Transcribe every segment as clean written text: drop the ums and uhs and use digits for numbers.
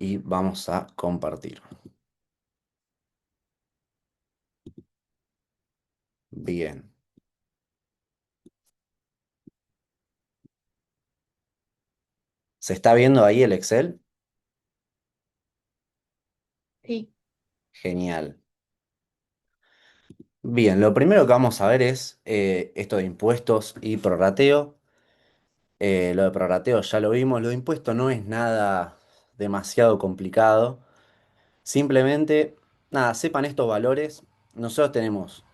y vamos a compartir. Bien. ¿Se está viendo ahí el Excel? Sí, Genial. Bien, lo primero que vamos a ver es esto de impuestos y prorrateo. Lo de prorrateo ya lo vimos. Lo de impuestos no es nada demasiado complicado. Simplemente, nada, sepan estos valores. Nosotros tenemos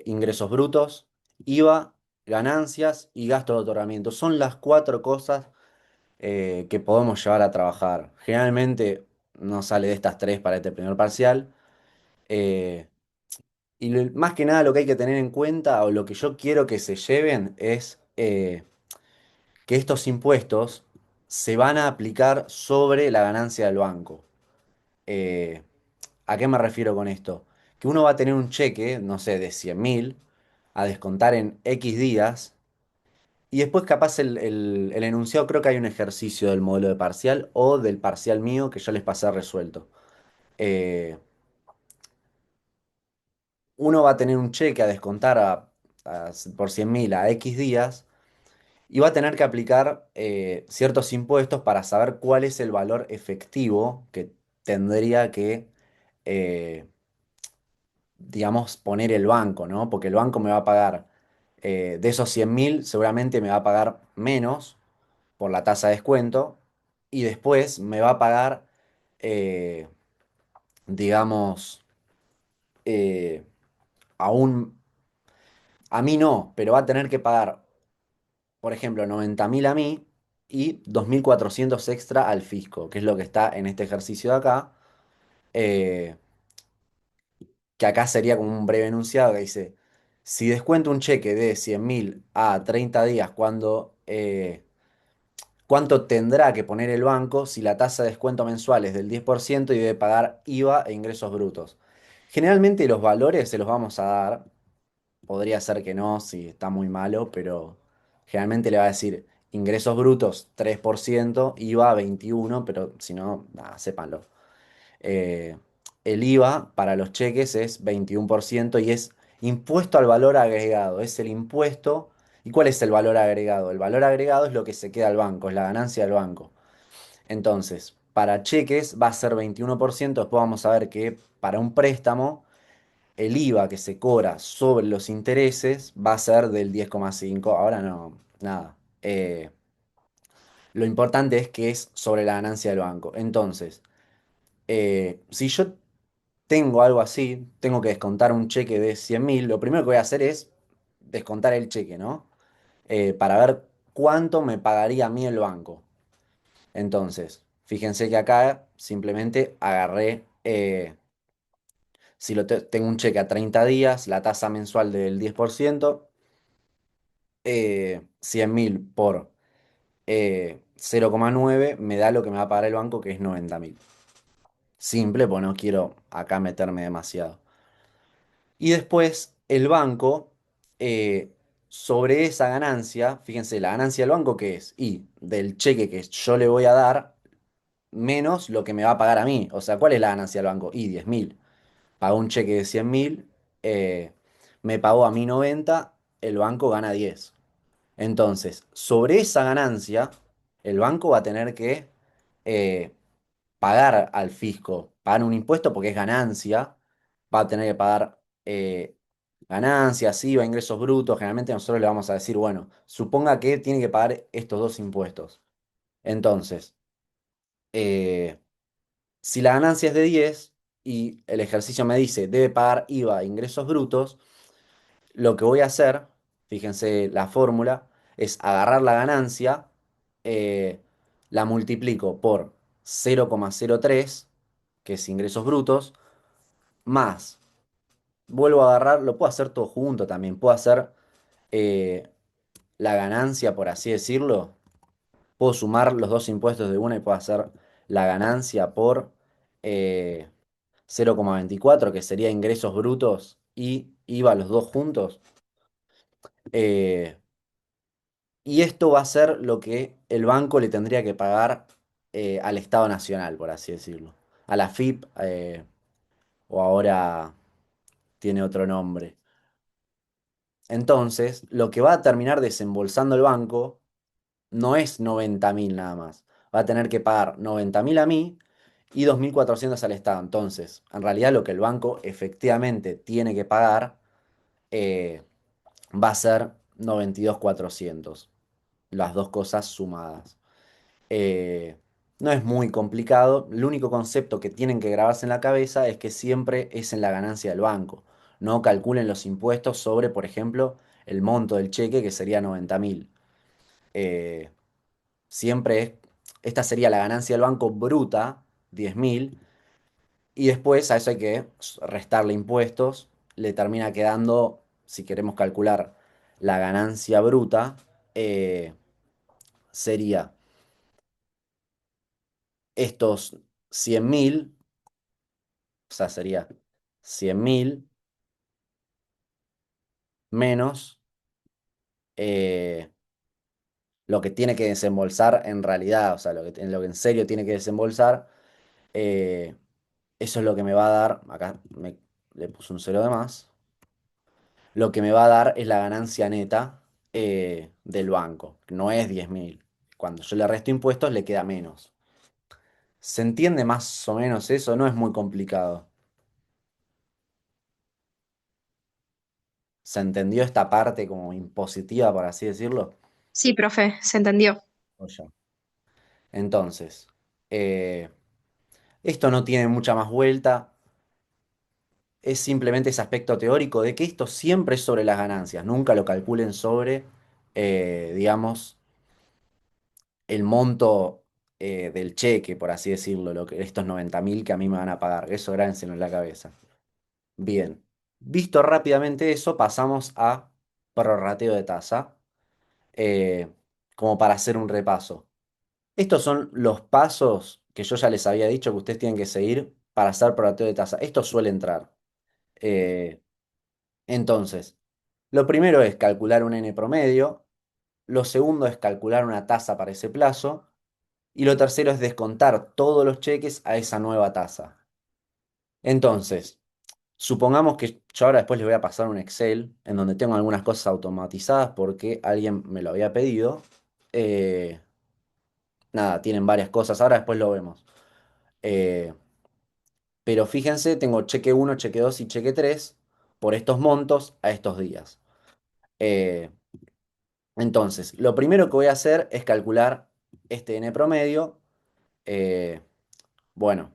ingresos brutos, IVA, ganancias y gastos de otorgamiento. Son las cuatro cosas que podemos llevar a trabajar. Generalmente no sale de estas tres para este primer parcial. Eh, Más que nada lo que hay que tener en cuenta o lo que yo quiero que se lleven es que estos impuestos se van a aplicar sobre la ganancia del banco. Eh, ¿A qué me refiero con esto? Que uno va a tener un cheque, no sé, de 100.000 a descontar en X días y después capaz el enunciado, creo que hay un ejercicio del modelo de parcial o del parcial mío que yo les pasé resuelto. Eh, Uno va a tener un cheque a descontar por 100.000 a X días y va a tener que aplicar ciertos impuestos para saber cuál es el valor efectivo que tendría que, eh, digamos, poner el banco, ¿no? Porque el banco me va a pagar, de esos 100.000, seguramente me va a pagar menos por la tasa de descuento y después me va a pagar, eh, digamos, eh, aún, a mí no, pero va a tener que pagar, por ejemplo, 90.000 a mí y 2.400 extra al fisco, que es lo que está en este ejercicio de acá, eh, que acá sería como un breve enunciado que dice, si descuento un cheque de 100.000 a 30 días, ¿cuánto tendrá que poner el banco si la tasa de descuento mensual es del 10% y debe pagar IVA e ingresos brutos? Generalmente los valores se los vamos a dar. Podría ser que no, si está muy malo, pero generalmente le va a decir ingresos brutos 3%, IVA 21%, pero si no, nada, sépanlo. Eh, el IVA para los cheques es 21% y es impuesto al valor agregado, es el impuesto. ¿Y cuál es el valor agregado? El valor agregado es lo que se queda al banco, es la ganancia del banco. Entonces, para cheques va a ser 21%, después vamos a ver que para un préstamo el IVA que se cobra sobre los intereses va a ser del 10,5. Ahora no, nada. Lo importante es que es sobre la ganancia del banco. Entonces, si yo tengo algo así, tengo que descontar un cheque de 100.000, lo primero que voy a hacer es descontar el cheque, ¿no? Para ver cuánto me pagaría a mí el banco. Entonces, fíjense que acá simplemente agarré, si tengo un cheque a 30 días, la tasa mensual del 10%, 100.000 por 0,9 me da lo que me va a pagar el banco, que es 90.000. Simple, pues no quiero acá meterme demasiado. Y después el banco, eh, sobre esa ganancia, fíjense, la ganancia del banco que es, y del cheque que yo le voy a dar, menos lo que me va a pagar a mí. O sea, ¿cuál es la ganancia del banco? Y 10.000. Pagó un cheque de 100.000, me pagó a mí 90, el banco gana 10. Entonces, sobre esa ganancia, el banco va a tener que eh, pagar al fisco, pagar un impuesto porque es ganancia, va a tener que pagar ganancias, IVA, ingresos brutos. Generalmente nosotros le vamos a decir, bueno, suponga que tiene que pagar estos dos impuestos. Entonces, eh, si la ganancia es de 10 y el ejercicio me dice debe pagar IVA e ingresos brutos, lo que voy a hacer, fíjense la fórmula, es agarrar la ganancia, eh, la multiplico por 0,03, que es ingresos brutos, más, vuelvo a agarrar, lo puedo hacer todo junto también, puedo hacer eh, la ganancia, por así decirlo, puedo sumar los dos impuestos de una y puedo hacer la ganancia por 0,24, que sería ingresos brutos y IVA los dos juntos. Eh, Y esto va a ser lo que el banco le tendría que pagar al Estado Nacional, por así decirlo. A la FIP, o ahora tiene otro nombre. Entonces, lo que va a terminar desembolsando el banco no es 90.000 nada más. Va a tener que pagar 90.000 a mí y 2.400 al Estado. Entonces, en realidad lo que el banco efectivamente tiene que pagar eh, va a ser 92.400. Las dos cosas sumadas. Eh, no es muy complicado. El único concepto que tienen que grabarse en la cabeza es que siempre es en la ganancia del banco. No calculen los impuestos sobre, por ejemplo, el monto del cheque, que sería 90.000. Eh, siempre es, esta sería la ganancia del banco bruta, 10.000, y después a eso hay que restarle impuestos. Le termina quedando, si queremos calcular la ganancia bruta, sería estos 100.000, o sea, sería 100.000 menos eh, lo que tiene que desembolsar en realidad, o sea, lo que en serio tiene que desembolsar. eh, Eso es lo que me va a dar, acá le puse un cero de más, lo que me va a dar es la ganancia neta del banco, no es 10.000. Cuando yo le resto impuestos le queda menos. ¿Se entiende más o menos eso? No es muy complicado. ¿Se entendió esta parte como impositiva, por así decirlo? Sí, profe, se entendió. O ya. Entonces, eh, esto no tiene mucha más vuelta, es simplemente ese aspecto teórico de que esto siempre es sobre las ganancias, nunca lo calculen sobre, digamos, el monto del cheque, por así decirlo, estos 90.000 que a mí me van a pagar, eso grábenselo en la cabeza. Bien, visto rápidamente eso, pasamos a prorrateo de tasa, eh, como para hacer un repaso. Estos son los pasos que yo ya les había dicho que ustedes tienen que seguir para hacer prorrateo de tasa. Esto suele entrar. Eh, entonces, lo primero es calcular un N promedio, lo segundo es calcular una tasa para ese plazo y lo tercero es descontar todos los cheques a esa nueva tasa. Entonces, supongamos que yo ahora después les voy a pasar un Excel en donde tengo algunas cosas automatizadas porque alguien me lo había pedido. Eh, Nada, tienen varias cosas, ahora después lo vemos. Eh, pero fíjense, tengo cheque uno, cheque 2 y cheque 3 por estos montos a estos días. Eh, entonces, lo primero que voy a hacer es calcular este N promedio. Eh, bueno,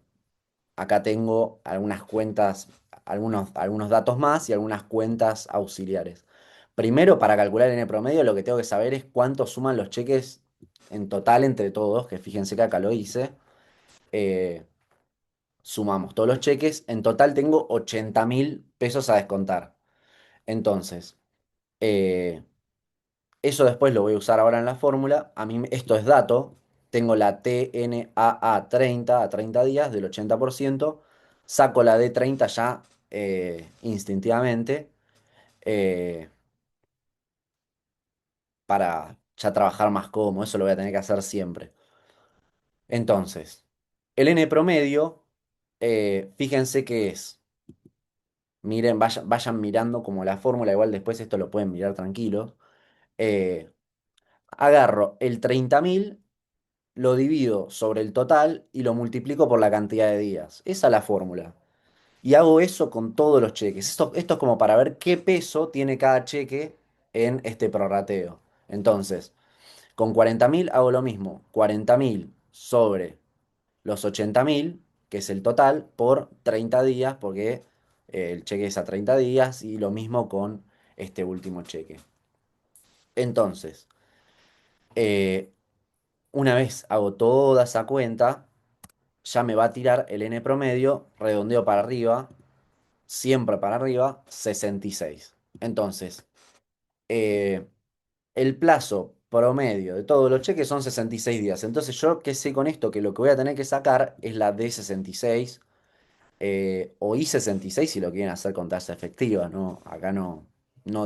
acá tengo algunas cuentas, algunos datos más y algunas cuentas auxiliares. Primero, para calcular el N promedio, lo que tengo que saber es cuánto suman los cheques en total entre todos, que fíjense que acá lo hice. Eh, Sumamos todos los cheques. En total tengo 80.000 pesos a descontar. Entonces, eh, eso después lo voy a usar ahora en la fórmula. A mí esto es dato. Tengo la TNAA 30 a 30 días del 80%. Saco la d 30 ya instintivamente eh, para ya trabajar más cómodo. Eso lo voy a tener que hacer siempre. Entonces, el N promedio, fíjense que es. Miren, vayan mirando como la fórmula. Igual después esto lo pueden mirar tranquilos. Eh, Agarro el 30.000, lo divido sobre el total y lo multiplico por la cantidad de días. Esa es la fórmula. Y hago eso con todos los cheques. Esto es como para ver qué peso tiene cada cheque en este prorrateo. Entonces, con 40.000 hago lo mismo. 40.000 sobre los 80.000, que es el total, por 30 días, porque el cheque es a 30 días, y lo mismo con este último cheque. Entonces, eh, una vez hago toda esa cuenta, ya me va a tirar el N promedio, redondeo para arriba, siempre para arriba, 66. Entonces, eh, el plazo promedio de todos los cheques son 66 días. Entonces, yo qué sé con esto, que lo que voy a tener que sacar es la D66 o I66 si lo quieren hacer con tasa efectiva, ¿no? Acá no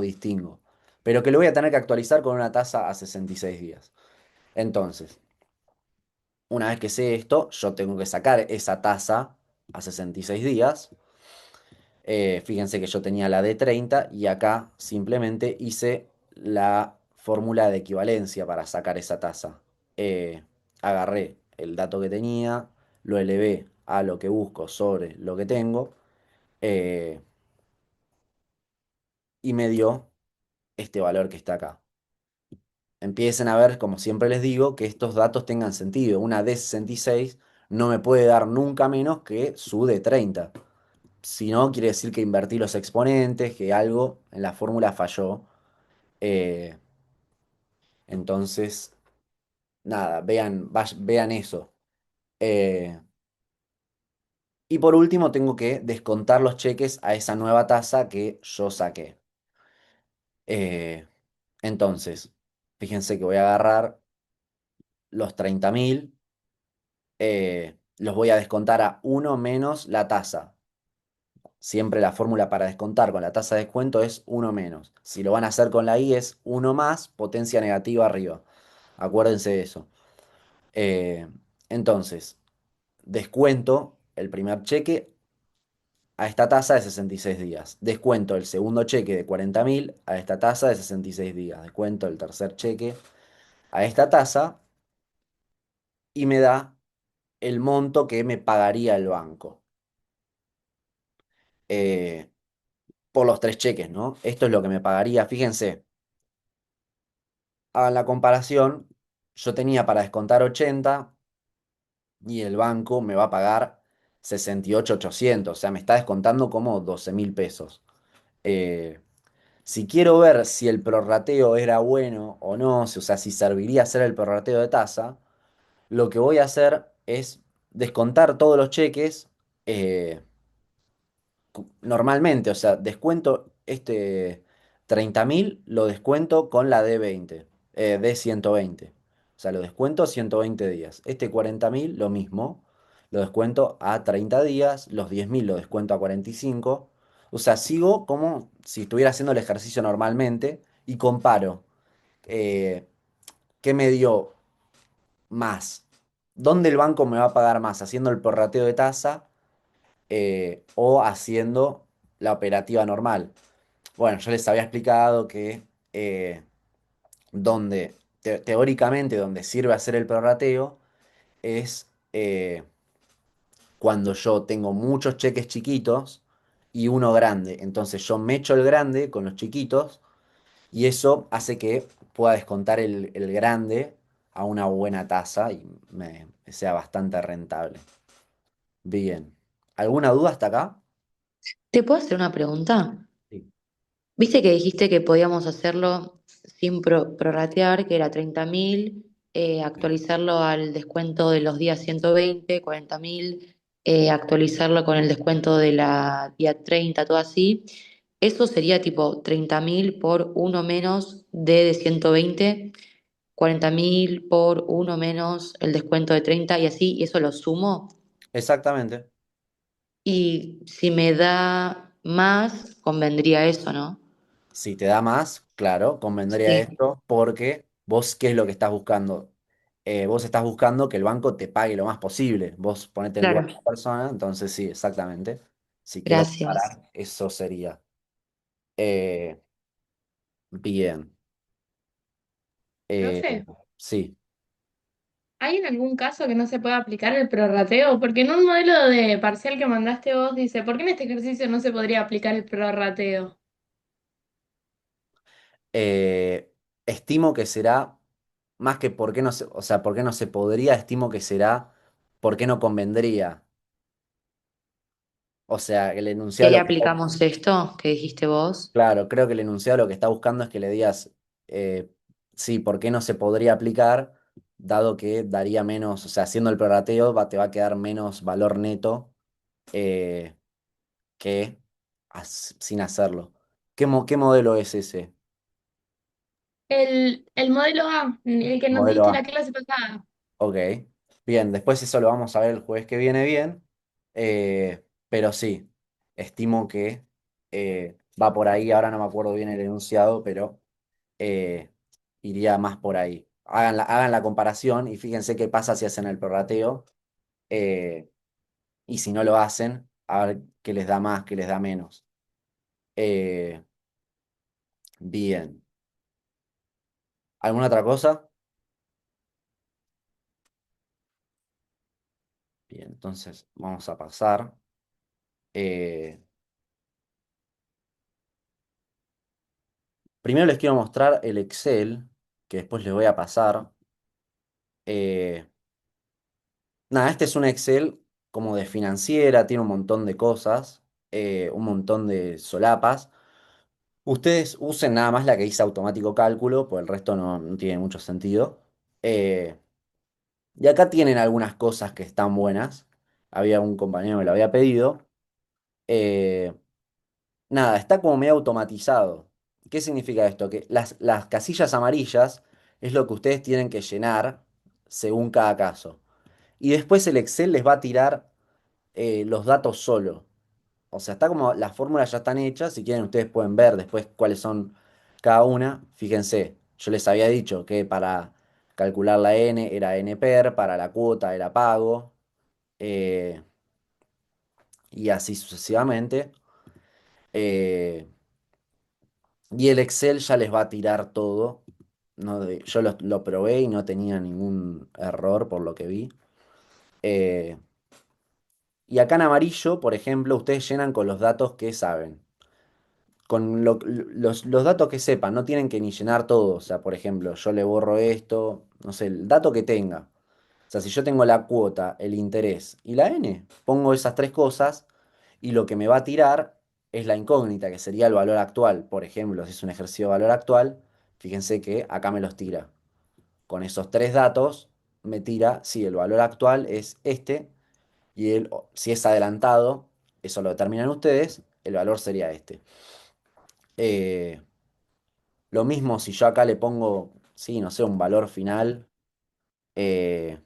distingo. Pero que lo voy a tener que actualizar con una tasa a 66 días. Entonces, Una vez que sé esto, yo tengo que sacar esa tasa a 66 días. Fíjense que yo tenía la de 30 y acá simplemente hice la fórmula de equivalencia para sacar esa tasa. Eh, Agarré el dato que tenía, lo elevé a lo que busco sobre lo que tengo, eh, y me dio este valor que está acá. Empiecen a ver, como siempre les digo, que estos datos tengan sentido. Una d 66 no me puede dar nunca menos que su d 30. Si no, quiere decir que invertí los exponentes, que algo en la fórmula falló. Eh, entonces, nada, vean eso. Eh, y por último, tengo que descontar los cheques a esa nueva tasa que yo saqué. Eh, entonces, fíjense que voy a agarrar los 30.000, los voy a descontar a uno menos la tasa. Siempre la fórmula para descontar con la tasa de descuento es uno menos. Si lo van a hacer con la i es uno más potencia negativa arriba. Acuérdense de eso. Eh, entonces, descuento el primer cheque a esta tasa de 66 días. Descuento el segundo cheque de 40.000 a esta tasa de 66 días. Descuento el tercer cheque a esta tasa y me da el monto que me pagaría el banco. Eh, por los tres cheques, ¿no? Esto es lo que me pagaría. Fíjense, hagan la comparación. Yo tenía para descontar 80 y el banco me va a pagar 68.800. O sea, me está descontando como 12.000 pesos. Eh, si quiero ver si el prorrateo era bueno o no, o sea, si serviría hacer el prorrateo de tasa, lo que voy a hacer es descontar todos los cheques, eh, normalmente. O sea, descuento este 30.000, lo descuento con la D20, D120. O sea, lo descuento 120 días. Este 40.000, lo mismo, lo descuento a 30 días, los 10.000 lo descuento a 45. O sea, sigo como si estuviera haciendo el ejercicio normalmente y comparo, eh, qué me dio más. ¿Dónde el banco me va a pagar más? ¿Haciendo el prorrateo de tasa, o haciendo la operativa normal? Bueno, yo les había explicado que, eh, teóricamente, donde sirve hacer el prorrateo es, cuando yo tengo muchos cheques chiquitos y uno grande. Entonces yo me echo el grande con los chiquitos y eso hace que pueda descontar el grande a una buena tasa y me sea bastante rentable. Bien. ¿Alguna duda hasta acá? ¿Te puedo hacer una pregunta? Sí. Viste que dijiste que podíamos hacerlo sin prorratear, que era 30.000, actualizarlo al descuento de los días 120, 40.000, actualizarlo con el descuento de la día 30, todo así. Eso sería tipo 30.000 por uno menos de 120, 40.000 por uno menos el descuento de 30 y así, y eso lo sumo. Exactamente. Y si me da más, convendría eso, ¿no? Si te da más, claro, convendría Sí, esto porque vos, ¿qué es lo que estás buscando? Vos estás buscando que el banco te pague lo más posible. Vos ponete en el lugar de claro. la persona, entonces sí, exactamente. Si quiero Gracias. comparar, eso sería. Eh, Bien. Eh, Profe, sí. ¿hay en algún caso que no se pueda aplicar el prorrateo? Porque en un modelo de parcial que mandaste vos dice, ¿por qué en este ejercicio no se podría aplicar el prorrateo? Eh, Estimo que será más que por qué no se, o sea, por qué no se podría, estimo que será por qué no convendría. O sea, el enunciado ¿Qué lo que está. aplicamos esto que dijiste vos? Claro, creo que el enunciado lo que está buscando es que le digas, sí, ¿por qué no se podría aplicar? Dado que daría menos, o sea, haciendo el prorrateo te va a quedar menos valor neto, eh, que sin hacerlo. ¿Qué modelo es ese? El modelo A, el que nos Modelo diste la A. clase pasada. Ok. Bien, después eso lo vamos a ver el jueves que viene bien. Pero sí, estimo que, va por ahí. Ahora no me acuerdo bien el enunciado, pero, eh, iría más por ahí. hagan la comparación y fíjense qué pasa si hacen el prorrateo. eh, y si no lo hacen, a ver qué les da más, qué les da menos. Eh, bien. ¿Alguna otra cosa? Bien, entonces vamos a pasar. Eh, Primero les quiero mostrar el Excel, que después les voy a pasar. Eh, Nada, este es un Excel como de financiera, tiene un montón de cosas, un montón de solapas. Ustedes usen nada más la que dice automático cálculo, pues el resto no tiene mucho sentido. Eh, y acá tienen algunas cosas que están buenas. Había un compañero que me lo había pedido. Eh, Nada, está como medio automatizado. ¿Qué significa esto? Que las casillas amarillas es lo que ustedes tienen que llenar según cada caso. Y después el Excel les va a tirar los datos solo. O sea, está como las fórmulas ya están hechas. Si quieren, ustedes pueden ver después cuáles son cada una. Fíjense, yo les había dicho que para calcular la N era NPER, para la cuota era pago, eh, y así sucesivamente. Eh, y el Excel ya les va a tirar todo. No, yo lo probé y no tenía ningún error por lo que vi. Eh, y acá en amarillo, por ejemplo, ustedes llenan con los datos que saben. Con los datos que sepan, no tienen que ni llenar todo. O sea, por ejemplo, yo le borro esto, no sé, el dato que tenga. O sea, si yo tengo la cuota, el interés y la N, pongo esas tres cosas y lo que me va a tirar es la incógnita, que sería el valor actual. Por ejemplo, si es un ejercicio de valor actual, fíjense que acá me los tira. Con esos tres datos me tira si el valor actual es este y si es adelantado, eso lo determinan ustedes, el valor sería este. Eh, lo mismo si yo acá le pongo, sí, no sé, un valor final, eh,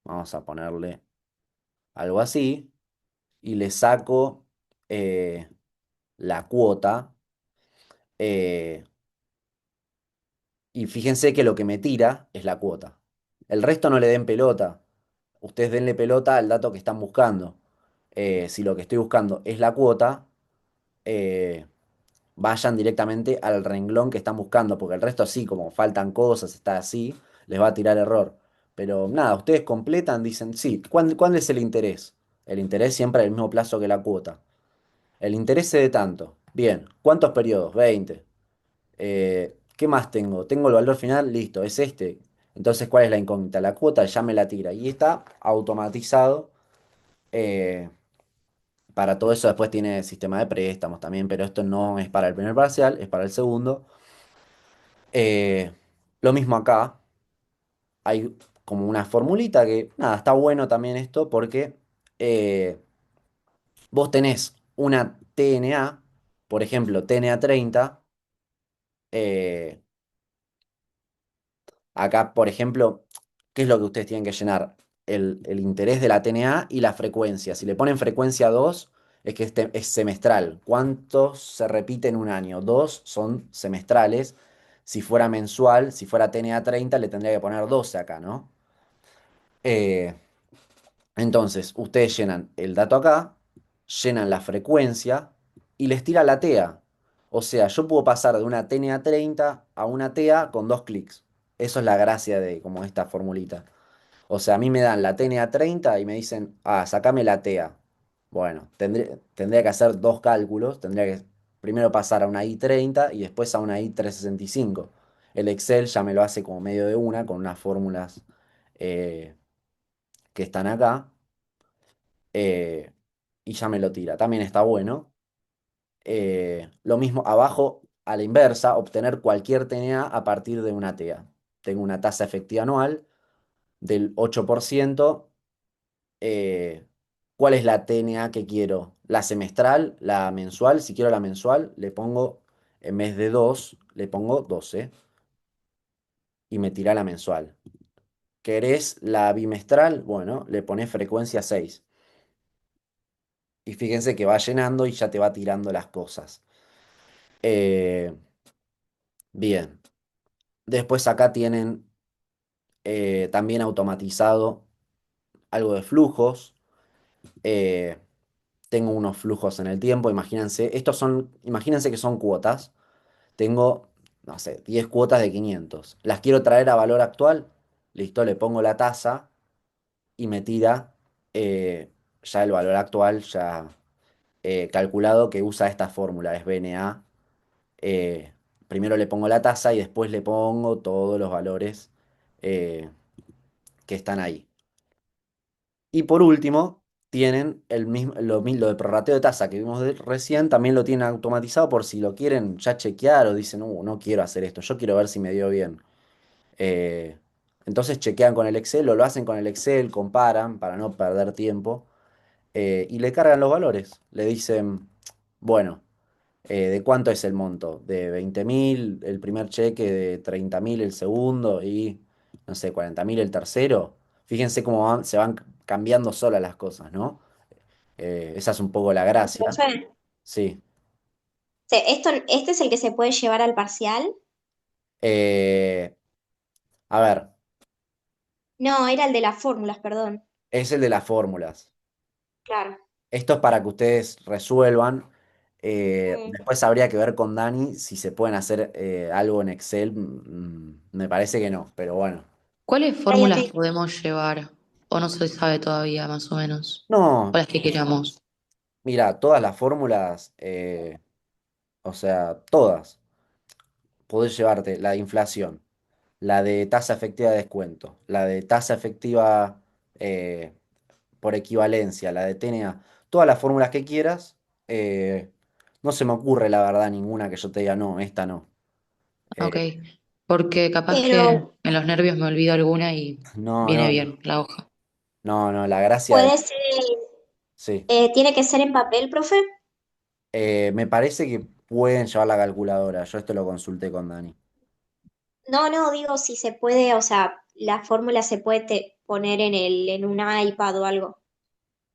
vamos a ponerle algo así, y le saco la cuota, eh, y fíjense que lo que me tira es la cuota. El resto no le den pelota. Ustedes denle pelota al dato que están buscando. Si lo que estoy buscando es la cuota, eh, vayan directamente al renglón que están buscando, porque el resto sí, como faltan cosas, está así, les va a tirar error. Pero nada, ustedes completan, dicen, sí, ¿cuál es el interés? El interés siempre al mismo plazo que la cuota. El interés es de tanto. Bien, ¿cuántos periodos? 20. ¿Qué más tengo? Tengo el valor final, listo, es este. Entonces, ¿cuál es la incógnita? La cuota ya me la tira y está automatizado. eh, para todo eso después tiene sistema de préstamos también, pero esto no es para el primer parcial, es para el segundo. Eh, lo mismo acá, hay como una formulita que, nada, está bueno también esto porque eh, vos tenés una TNA, por ejemplo, TNA 30. eh, Acá, por ejemplo, ¿qué es lo que ustedes tienen que llenar? El interés de la TNA y la frecuencia. Si le ponen frecuencia 2 es que es semestral. ¿Cuántos se repite en un año? Dos son semestrales. Si fuera mensual, si fuera TNA 30 le tendría que poner 12 acá, ¿no? Eh, entonces, ustedes llenan el dato acá, llenan la frecuencia y les tira la TEA. O sea, yo puedo pasar de una TNA 30 a una TEA con dos clics. Eso es la gracia de como esta formulita. O sea, a mí me dan la TNA 30 y me dicen, sacame la TEA. Bueno, tendría que hacer dos cálculos. Tendría que primero pasar a una I30 y después a una I365. El Excel ya me lo hace como medio de una, con unas fórmulas eh, que están acá, eh, y ya me lo tira. También está bueno. Lo mismo abajo, a la inversa, obtener cualquier TNA a partir de una TEA. Tengo una tasa efectiva anual del 8%. eh, ¿Cuál es la TNA que quiero? ¿La semestral? ¿La mensual? Si quiero la mensual, le pongo, en vez de 2 le pongo 12 y me tira la mensual. ¿Querés la bimestral? Bueno, le pones frecuencia 6. Y fíjense que va llenando y ya te va tirando las cosas. Eh, Bien. Después acá tienen. también automatizado algo de flujos. eh, Tengo unos flujos en el tiempo, imagínense que son cuotas. Tengo, no sé, 10 cuotas de 500. Las quiero traer a valor actual. Listo, le pongo la tasa y me tira ya el valor actual, ya calculado, que usa esta fórmula, es BNA. eh, Primero le pongo la tasa y después le pongo todos los valores eh, que están ahí. Y por último, tienen lo de prorrateo de tasa que vimos recién, también lo tienen automatizado por si lo quieren ya chequear o dicen, no quiero hacer esto, yo quiero ver si me dio bien. Eh, entonces chequean con el Excel o lo hacen con el Excel, comparan para no perder tiempo y le cargan los valores. Le dicen, bueno, ¿de cuánto es el monto? De 20.000 el primer cheque, de 30.000 el segundo y, no sé, 40.000 el tercero. Fíjense cómo se van cambiando solas las cosas, ¿no? Esa es un poco la gracia. Profe, Sí. ¿este es el que se puede llevar al parcial? Eh, a ver, No, era el de las fórmulas, perdón. es el de las fórmulas. Claro. Esto es para que ustedes resuelvan. Mm. Después habría que ver con Dani si se pueden hacer algo en Excel. Me parece que no, pero bueno. ¿Cuáles Ok, fórmulas ok. podemos llevar? ¿O no se sabe todavía, más o menos? O No, las que queramos. mira, todas las fórmulas, o sea, todas. Podés llevarte la de inflación, la de tasa efectiva de descuento, la de tasa efectiva eh, por equivalencia, la de TNA, todas las fórmulas que quieras. No se me ocurre, la verdad, ninguna que yo te diga, no, esta no. Ok. Eh, Porque capaz que Pero en los nervios me olvido alguna y no, viene no, bien la hoja. no, no, la gracia puede de... ser, Sí. tiene que ser en papel, profe. Me parece que pueden llevar la calculadora. Yo esto lo consulté con Dani. No, no, digo si se puede, o sea, la fórmula se puede poner en un iPad o algo,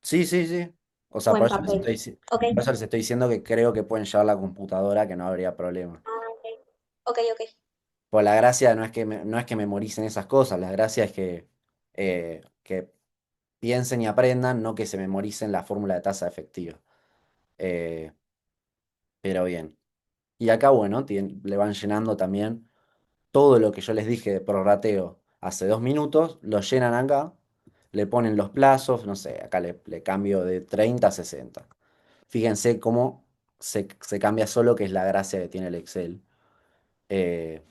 Sí, sí, sí. O sea, o por en eso papel. Ok. por eso les estoy diciendo que creo que pueden llevar la computadora, que no habría problema. Ah, ok. Ok, ok. Pues la gracia no es que no es que memoricen esas cosas, la gracia es que piensen y aprendan, no que se memoricen la fórmula de tasa efectiva. Eh, pero bien. Y acá, bueno, le van llenando también todo lo que yo les dije de prorrateo hace 2 minutos, lo llenan acá, le ponen los plazos, no sé, acá le cambio de 30 a 60. Fíjense cómo se cambia solo, que es la gracia que tiene el Excel. Eh,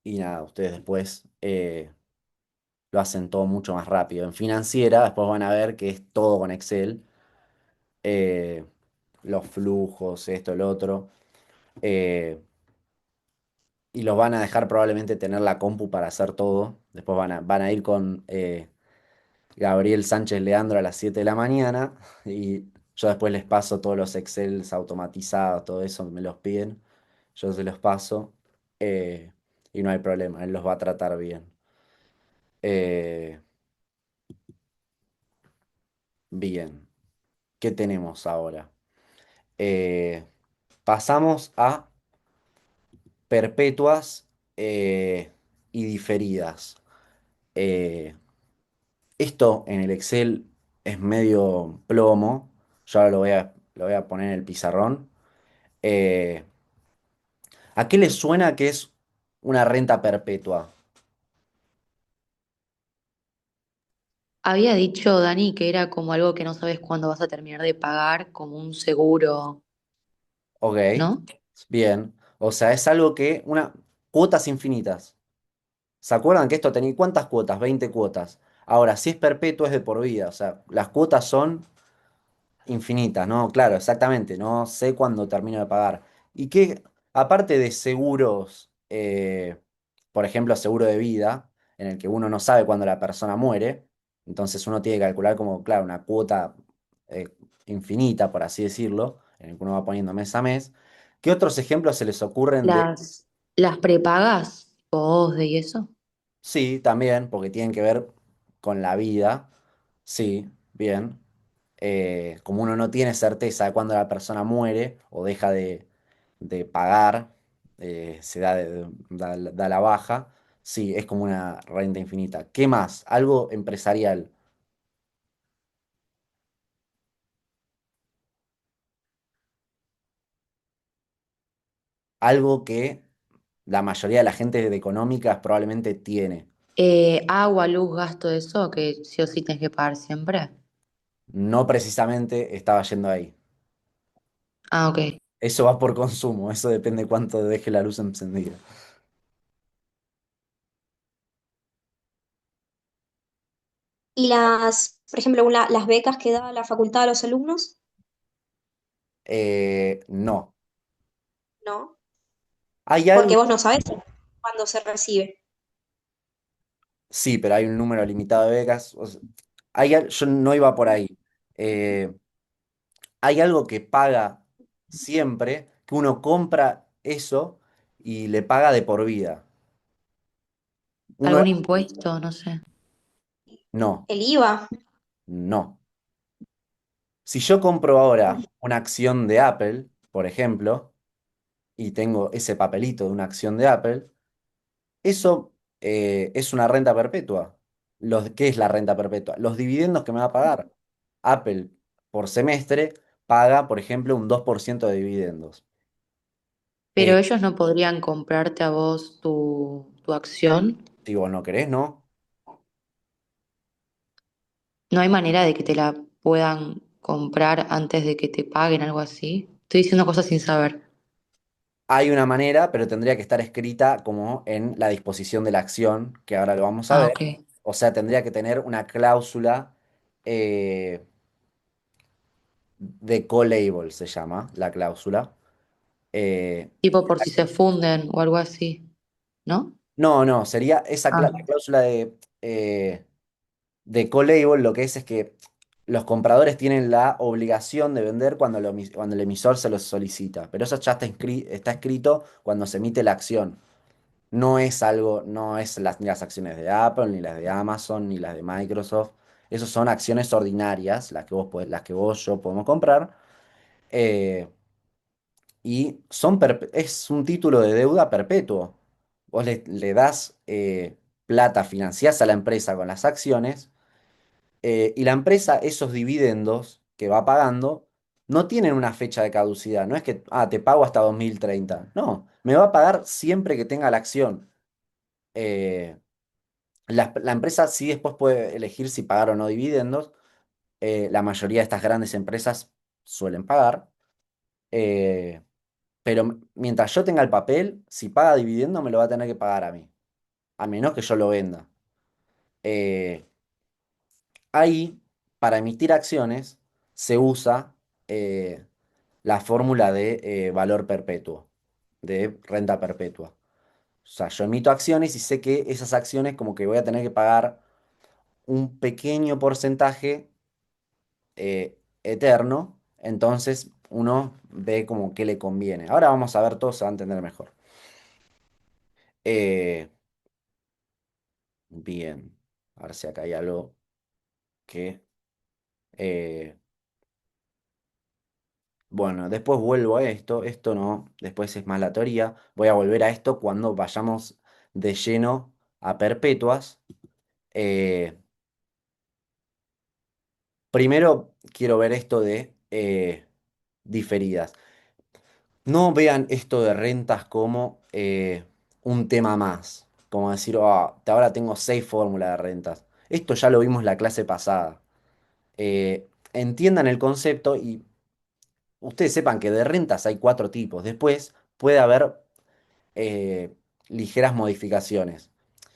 y nada, ustedes después lo hacen todo mucho más rápido. En financiera, después van a ver que es todo con Excel. eh, los flujos, esto, el otro. eh, y los van a dejar probablemente tener la compu para hacer todo. Después van a ir con Gabriel Sánchez Leandro a las 7 de la mañana y yo después les paso todos los Excels automatizados, todo eso me los piden. Yo se los paso eh, y no hay problema, él los va a tratar bien. Eh, Bien, ¿qué tenemos ahora? Eh, Pasamos a perpetuas y diferidas. Eh, Esto en el Excel es medio plomo. Yo ahora lo voy a poner en el pizarrón. Eh, ¿A qué les suena que es una renta perpetua? Había dicho Dani que era como algo que no sabes cuándo vas a terminar de pagar, como un seguro, Ok, ¿no? bien. O sea, es algo que cuotas infinitas. ¿Se acuerdan que esto tenía cuántas cuotas? 20 cuotas. Ahora, si es perpetuo es de por vida. O sea, las cuotas son infinitas, ¿no? Claro, exactamente. No sé cuándo termino de pagar. Y que, aparte de seguros, por ejemplo, seguro de vida, en el que uno no sabe cuándo la persona muere, entonces uno tiene que calcular como, claro, una cuota eh, infinita, por así decirlo, en el que uno va poniendo mes a mes. ¿Qué otros ejemplos se les ocurren de... Las prepagas, tipo OSDE y eso? Sí, también, porque tienen que ver con la vida. Sí, bien. Como uno no tiene certeza de cuándo la persona muere o deja de pagar, se da la baja, Sí, es como una renta infinita. ¿Qué más? Algo empresarial. Algo que la mayoría de la gente de económicas probablemente tiene. Agua, luz, gasto, eso, que sí o sí tienes que pagar siempre. No precisamente estaba yendo ahí. Ah, ok. Eso va por consumo, eso depende cuánto deje la luz encendida. Y por ejemplo, las becas que da la facultad a los alumnos, No. ¿no? Hay Porque algo, vos no sabés cuándo se recibe. sí, pero hay un número limitado de becas. Yo no iba por ahí. Eh, Hay algo que paga siempre, que uno compra eso y le paga de por vida. Uno, ¿Algún impuesto? No sé. no, El IVA, no. Si yo compro ahora una acción de Apple, por ejemplo, y tengo ese papelito de una acción de Apple, eso es una renta perpetua. ¿Qué es la renta perpetua? Los dividendos que me va a pagar. Apple por semestre paga, por ejemplo, un 2% de dividendos. Pero ellos no podrían comprarte a vos tu acción. Si vos no querés, ¿no? No hay manera de que te la puedan comprar antes de que te paguen, algo así. Estoy diciendo cosas sin saber. Hay una manera, pero tendría que estar escrita como en la disposición de la acción, que ahora lo vamos a Ah, ver. ok. O sea, tendría que tener una cláusula eh, de co-label, se llama la cláusula. Eh, Tipo por si se funden o algo así, ¿no? no, no, sería esa Ah, la cláusula de co-label, lo que es que los compradores tienen la obligación de vender cuando el emisor se los solicita, pero eso ya está escrito cuando se emite la acción. No es algo, no es ni las acciones de Apple, ni las de Amazon, ni las de Microsoft. Esos son acciones ordinarias, las que vos, yo podemos comprar. eh, y es un título de deuda perpetuo. Vos le das plata, financiás a la empresa con las acciones, y la empresa, esos dividendos que va pagando, no tienen una fecha de caducidad. No es que, te pago hasta 2030. No, me va a pagar siempre que tenga la acción. Eh, la empresa sí después puede elegir si pagar o no dividendos. La mayoría de estas grandes empresas suelen pagar. eh, pero mientras yo tenga el papel, si paga dividendo me lo va a tener que pagar a mí. A menos que yo lo venda. Eh, Ahí, para emitir acciones, se usa eh, la fórmula de valor perpetuo, de renta perpetua. O sea, yo emito acciones y sé que esas acciones como que voy a tener que pagar un pequeño porcentaje eterno, entonces uno ve como que le conviene. Ahora vamos a ver todo, se va a entender mejor. Eh, Bien, a ver si acá hay algo que... eh, bueno, después vuelvo a esto no, después es más la teoría. Voy a volver a esto cuando vayamos de lleno a perpetuas. Eh, Primero quiero ver esto de diferidas. No vean esto de rentas como un tema más, como decir, ahora tengo 6 fórmulas de rentas. Esto ya lo vimos la clase pasada. Entiendan el concepto y ustedes sepan que de rentas hay 4 tipos. Después puede haber eh, ligeras modificaciones.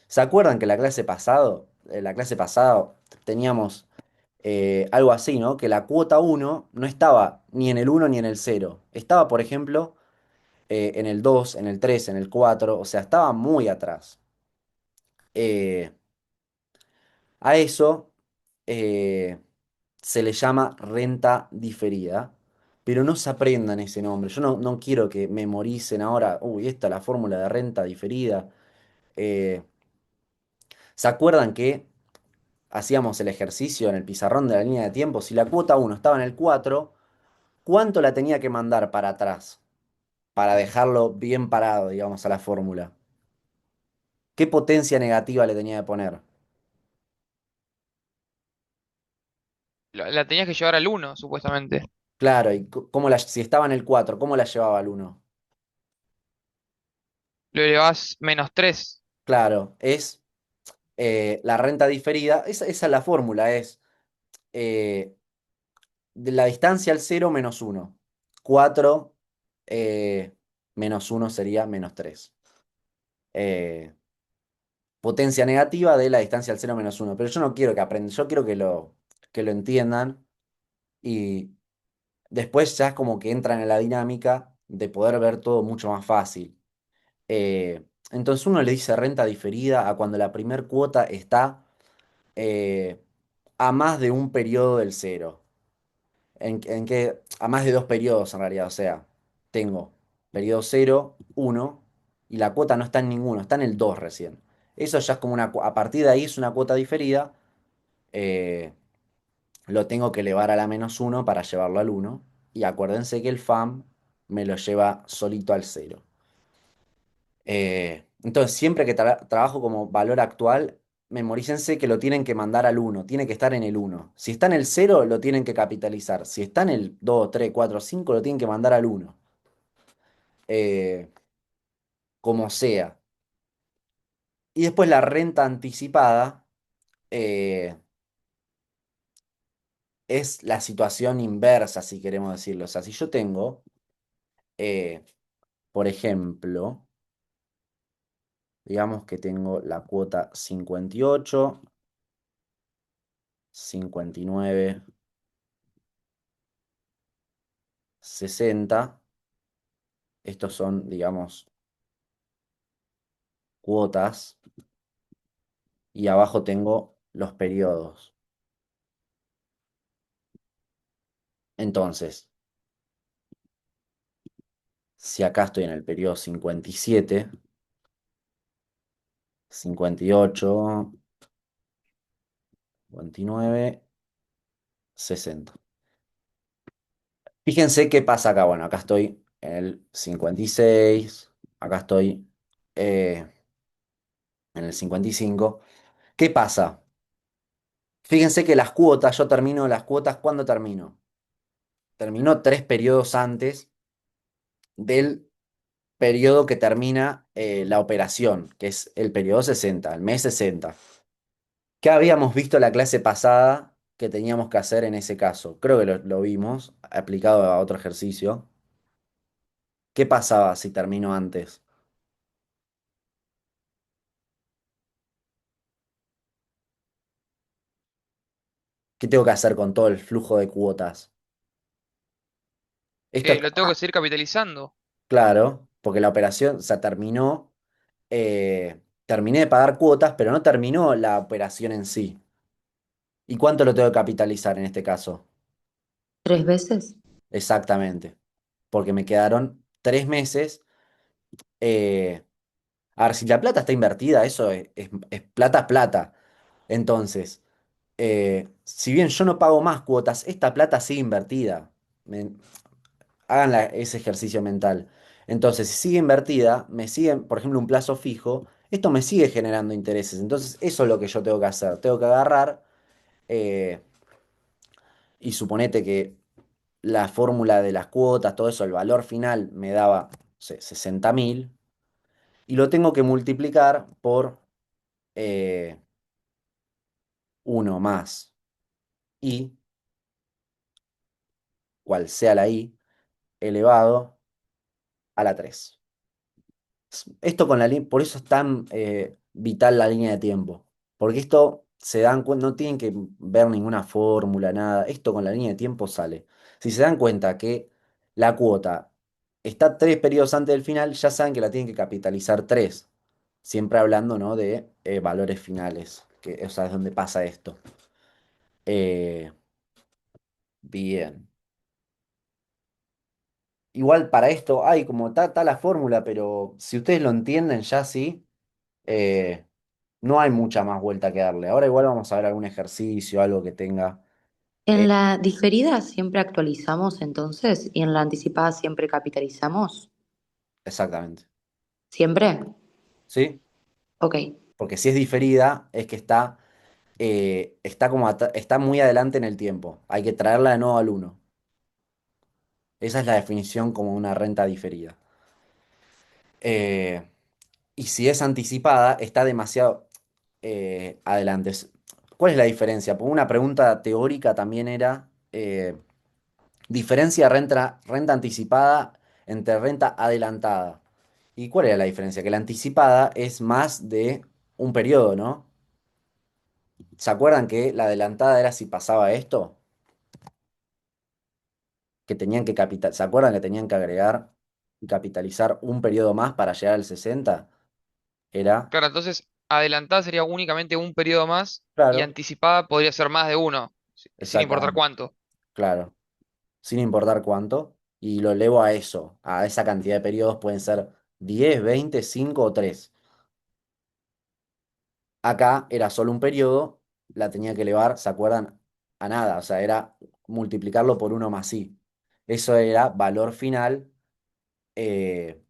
¿Se acuerdan que la clase pasada teníamos algo así, ¿no? Que la cuota uno no estaba ni en el uno ni en el cero. Estaba, por ejemplo, en el 2, en el 3, en el 4, o sea, estaba muy atrás. Eh, a eso eh, se le llama renta diferida, pero no se aprendan ese nombre. Yo no quiero que memoricen ahora, uy, esta es la fórmula de renta diferida. Eh, ¿Se acuerdan que hacíamos el ejercicio en el pizarrón de la línea de tiempo? Si la cuota uno estaba en el 4, ¿cuánto la tenía que mandar para atrás para dejarlo bien parado, digamos, a la fórmula? ¿Qué potencia negativa le tenía que poner? La tenías que llevar al uno supuestamente. Claro, y cómo si estaba en el 4, ¿cómo la llevaba al uno? Lo elevás -3. Claro, es la renta diferida. Esa es la fórmula, es eh, de la distancia al cero menos uno. 4 menos uno sería -3. Potencia negativa de la distancia al cero menos uno. Pero yo no quiero que aprendan, yo quiero que lo entiendan y después ya es como que entran en la dinámica de poder ver todo mucho más fácil. Entonces uno le dice renta diferida a cuando la primer cuota está eh, a más de un periodo del cero. En que, a más de dos periodos en realidad, o sea, tengo periodo cero, uno, y la cuota no está en ninguno, está en el 2 recién. Eso ya es como a partir de ahí es una cuota diferida, eh, lo tengo que elevar a la menos uno para llevarlo al uno, y acuérdense que el FAM me lo lleva solito al cero. Entonces, siempre que trabajo como valor actual, memorícense que lo tienen que mandar al uno, tiene que estar en el uno. Si está en el cero, lo tienen que capitalizar. Si está en el 2, 3, 4, 5, lo tienen que mandar al uno. Eh, como sea. Y después la renta anticipada eh, es la situación inversa, si queremos decirlo. O sea, si yo tengo, eh, por ejemplo, digamos que tengo la cuota 58, 59, 60. Estos son, digamos, cuotas y abajo tengo los periodos. Entonces, si acá estoy en el periodo 57, 58, 59, 60. Fíjense qué pasa acá. Bueno, acá estoy en el 56, acá estoy eh, en el 55. ¿Qué pasa? Fíjense que las cuotas, yo termino las cuotas, ¿cuándo termino? Termino 3 periodos antes del periodo que termina la operación, que es el periodo 60, el mes 60. ¿Qué habíamos visto la clase pasada que teníamos que hacer en ese caso? Creo que lo vimos aplicado a otro ejercicio. ¿Qué pasaba si termino antes? ¿Qué tengo que hacer con todo el flujo de cuotas? Esto es Lo tengo que seguir capitalizando. claro, porque la operación se terminó, terminé de pagar cuotas, pero no terminó la operación en sí. ¿Y cuánto lo tengo que capitalizar en este caso? 3 veces. Exactamente, porque me quedaron 3 meses. eh, a ver, si la plata está invertida, eso es plata es plata. Entonces, si bien yo no pago más cuotas, esta plata sigue invertida. Hagan ese ejercicio mental. Entonces, si sigue invertida, me siguen, por ejemplo, un plazo fijo, esto me sigue generando intereses. Entonces, eso es lo que yo tengo que hacer. Tengo que agarrar eh, y suponete que la fórmula de las cuotas, todo eso, el valor final me daba, no sé, 60.000 y lo tengo que multiplicar por eh, 1 más i, cual sea la i, elevado a la 3. Esto con la línea, por eso es tan vital la línea de tiempo, porque esto se dan cuenta, no tienen que ver ninguna fórmula, nada, esto con la línea de tiempo sale. Si se dan cuenta que la cuota está 3 periodos antes del final, ya saben que la tienen que capitalizar 3, siempre hablando, ¿no?, de valores finales, que o sea, es donde pasa esto. Eh, bien. Igual para esto hay como está la fórmula, pero si ustedes lo entienden ya sí, eh, no hay mucha más vuelta que darle. Ahora igual vamos a ver algún ejercicio, algo que tenga. En eh, la diferida siempre actualizamos entonces y en la anticipada siempre capitalizamos. exactamente. ¿Siempre? ¿Sí? Ok, Porque si es diferida, es que está está muy adelante en el tiempo. Hay que traerla de nuevo al uno. Esa es la definición como una renta diferida. Eh, y si es anticipada, está demasiado adelante. ¿Cuál es la diferencia? Porque una pregunta teórica también era diferencia renta anticipada entre renta adelantada. ¿Y cuál era la diferencia? Que la anticipada es más de un periodo, ¿no? ¿Se acuerdan que la adelantada era si pasaba esto? Que tenían que ¿se acuerdan que tenían que agregar y capitalizar un periodo más para llegar al 60? Era, Claro, entonces adelantada sería únicamente un periodo más y claro, anticipada podría ser más de uno, sin importar exactamente, cuánto. claro, sin importar cuánto, y lo elevo a eso, a esa cantidad de periodos, pueden ser 10, 20, 5 o 3. Acá era solo un periodo, la tenía que elevar, ¿se acuerdan? A nada, o sea, era multiplicarlo por uno más i. Eso era valor final, eh,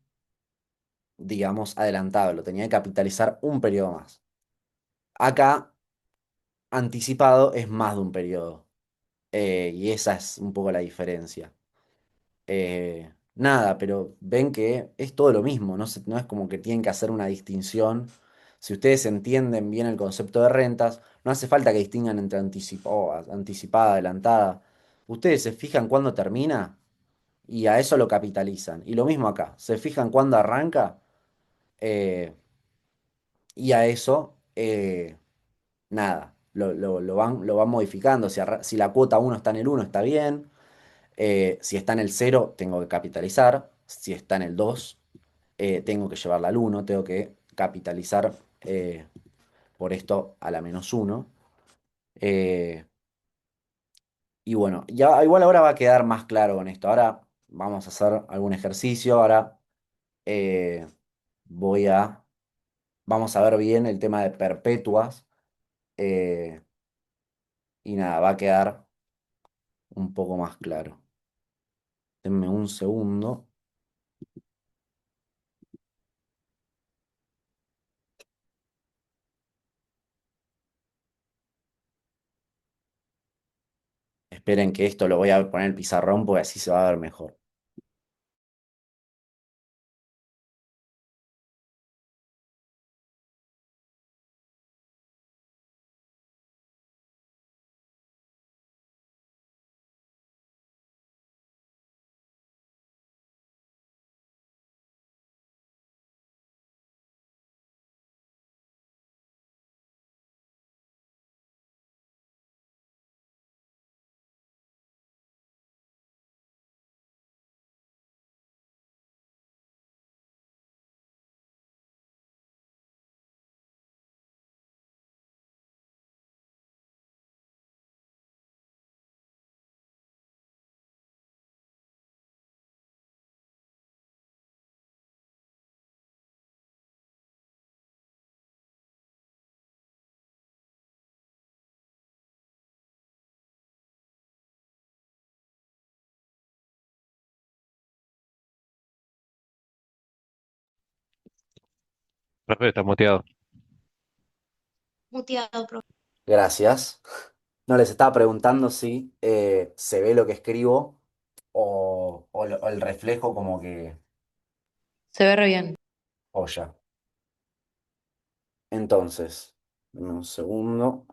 digamos, adelantado, lo tenía que capitalizar un periodo más. Acá, anticipado es más de un periodo, y esa es un poco la diferencia. Nada, pero ven que es todo lo mismo, no es como que tienen que hacer una distinción. Si ustedes entienden bien el concepto de rentas, no hace falta que distingan entre anticipada, adelantada. Ustedes se fijan cuándo termina y a eso lo capitalizan. Y lo mismo acá, se fijan cuándo arranca, eh, y a eso, nada, lo van modificando. Si la cuota uno está en el uno está bien. Si está en el cero tengo que capitalizar. Si está en el 2 tengo que llevarla al uno. Tengo que capitalizar por esto a la menos uno. Eh, y bueno, ya igual ahora va a quedar más claro con esto. Ahora vamos a hacer algún ejercicio. Ahora eh, voy a, vamos a ver bien el tema de perpetuas. eh, y nada, va a quedar un poco más claro. Denme un segundo. Esperen que esto lo voy a poner en el pizarrón porque así se va a ver mejor. Profe, está muteado. Muteado, profe. Gracias. No, les estaba preguntando si se ve lo que escribo o el reflejo como que... se ve re bien. O ya. Entonces, dame un segundo.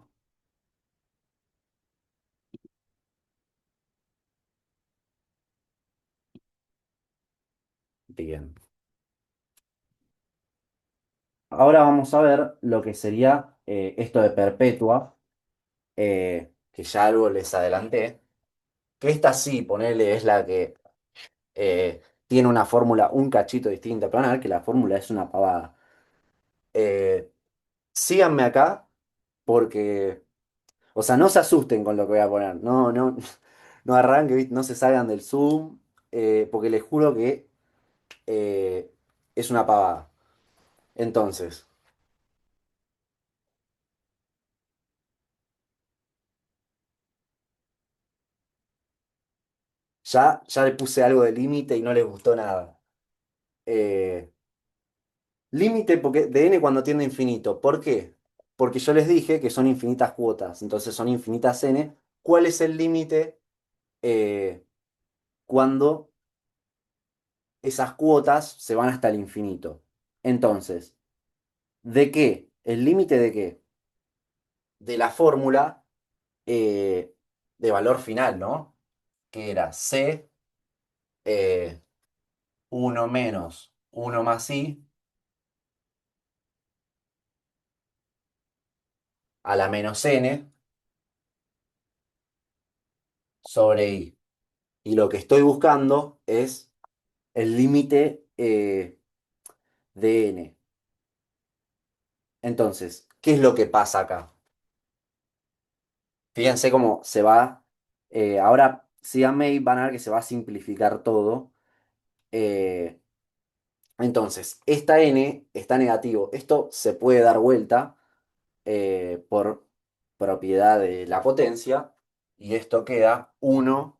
Bien. Ahora vamos a ver lo que sería esto de perpetua, que ya algo les adelanté. Que esta sí, ponele, es la que tiene una fórmula un cachito distinta, pero van a ver que la fórmula es una pavada. Eh, Síganme acá porque, o sea, no se asusten con lo que voy a poner. No, no, no arranquen, ¿viste? No se salgan del Zoom, porque les juro que eh, es una pavada. Entonces, ya le puse algo de límite y no les gustó nada. Eh, Límite de n cuando tiende a infinito. ¿Por qué? Porque yo les dije que son infinitas cuotas, entonces son infinitas n. ¿Cuál es el límite cuando esas cuotas se van hasta el infinito? Entonces, ¿de qué? ¿El límite de qué? De la fórmula eh, de valor final, ¿no? Que era c eh, 1 menos 1 más i a la menos n sobre i. Y lo que estoy buscando es el límite de n. Entonces, ¿qué es lo que pasa acá? Fíjense cómo se va. Ahora, si a May van a ver que se va a simplificar todo. Eh, entonces, esta n está negativo. Esto se puede dar vuelta por propiedad de la potencia. Y esto queda 1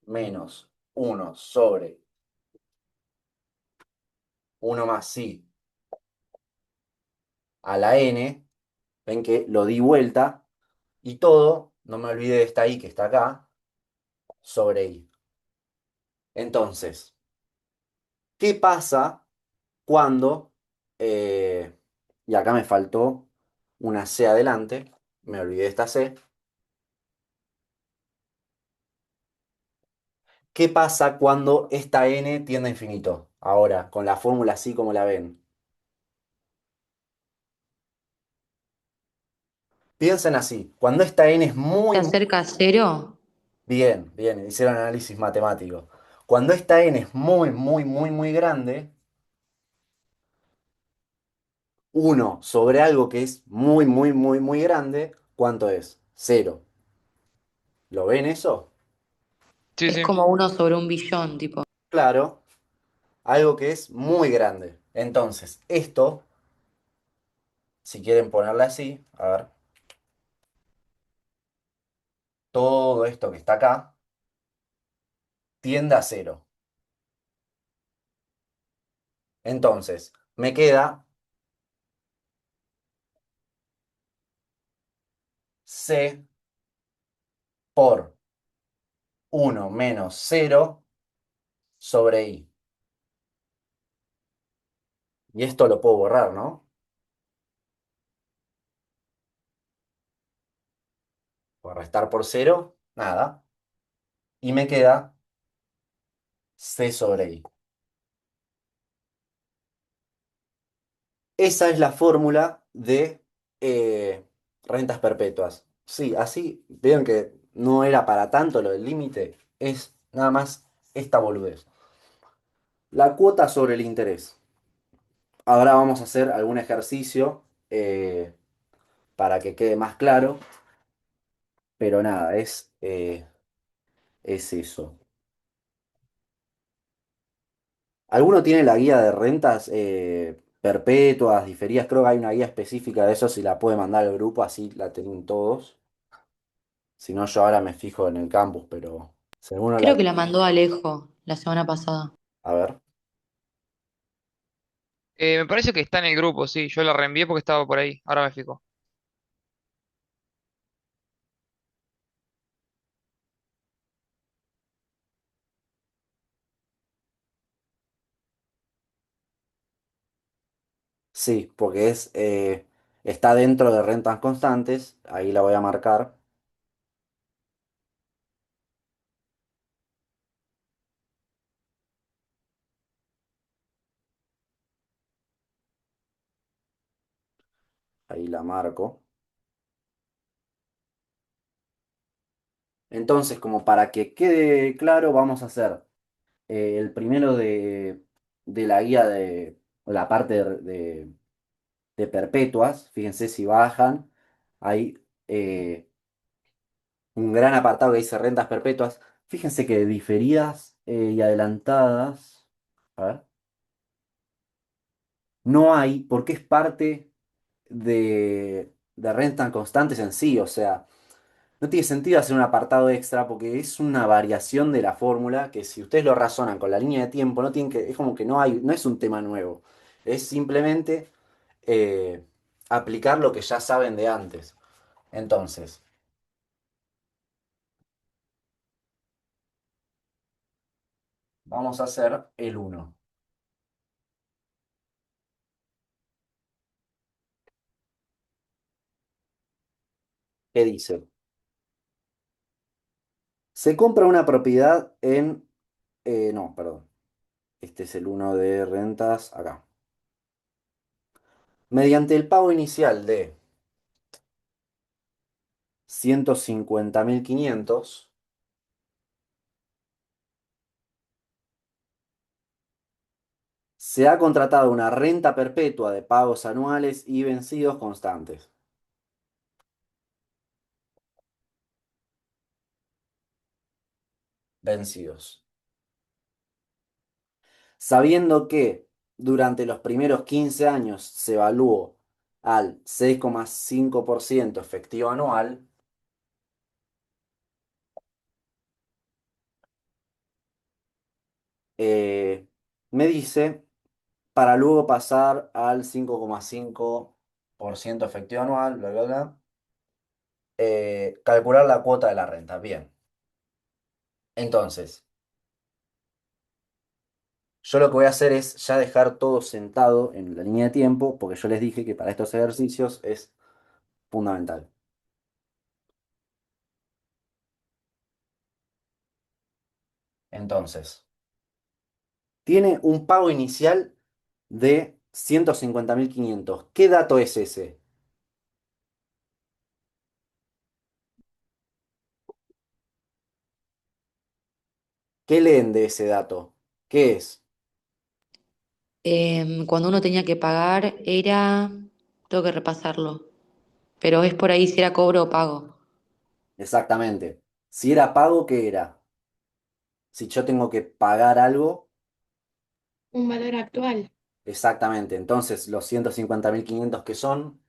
menos 1 sobre 1 más i a la n. Ven que lo di vuelta. Y todo, no me olvide de esta i que está acá, sobre i. Entonces, ¿qué pasa cuando, eh, y acá me faltó una c adelante, me olvidé de esta c, ¿qué pasa cuando esta n tiende a infinito? Ahora, con la fórmula así como la ven. Piensen así, cuando esta n es ¿Se muy, muy acerca a cero? bien, bien, hicieron análisis matemático. Cuando esta n es muy, muy, muy, muy grande, uno sobre algo que es muy, muy, muy, muy grande, ¿cuánto es? Cero. ¿Lo ven eso? Sí, Es sí. como 1/1 billón, tipo. Claro, algo que es muy grande. Entonces, esto, si quieren ponerla así, a ver, todo esto que está acá tiende a cero. Entonces, me queda c por 1 menos 0 sobre i. Y esto lo puedo borrar, ¿no? Por restar por cero, nada. Y me queda c sobre i. Esa es la fórmula de rentas perpetuas. Sí, así vean que no era para tanto lo del límite, es nada más esta boludez. La cuota sobre el interés. Ahora vamos a hacer algún ejercicio para que quede más claro, pero nada, es eso. ¿Alguno tiene la guía de rentas perpetuas, diferidas? Creo que hay una guía específica de eso, si la puede mandar al grupo, así la tienen todos. Si no, yo ahora me fijo en el campus, pero si alguno Creo la... que la mandó Alejo la semana pasada. A ver. Me parece que está en el grupo, sí. Yo la reenvié porque estaba por ahí. Ahora me fijo. Sí, porque está dentro de rentas constantes. Ahí la voy a marcar. Ahí la marco. Entonces, como para que quede claro, vamos a hacer el primero de la guía o la parte de perpetuas. Fíjense si bajan. Hay un gran apartado que dice rentas perpetuas. Fíjense que diferidas y adelantadas. A ver. No hay, porque es parte de rentas constantes en sí. O sea, no tiene sentido hacer un apartado extra porque es una variación de la fórmula que si ustedes lo razonan con la línea de tiempo, no tienen que, es como que no hay, no es un tema nuevo. Es simplemente eh, aplicar lo que ya saben de antes. Entonces, vamos a hacer el uno. ¿Qué dice? Se compra una propiedad en... no, perdón. Este es el uno de rentas acá. Mediante el pago inicial de 150.500 se ha contratado una renta perpetua de pagos anuales y vencidos constantes. Vencidos. Sabiendo que durante los primeros 15 años se evaluó al 6,5% efectivo anual, eh, me dice, para luego pasar al 5,5% efectivo anual, bla, bla, bla, calcular la cuota de la renta. Bien, entonces, yo lo que voy a hacer es ya dejar todo sentado en la línea de tiempo, porque yo les dije que para estos ejercicios es fundamental. Entonces, tiene un pago inicial de 150.500. ¿Qué dato es ese? ¿Qué leen de ese dato? ¿Qué es? Cuando uno tenía que pagar era, tengo que repasarlo, pero es por ahí si era cobro o pago. Exactamente. Si era pago, ¿qué era? Si yo tengo que pagar algo, Un valor actual. exactamente. Entonces, los 150.500 que son,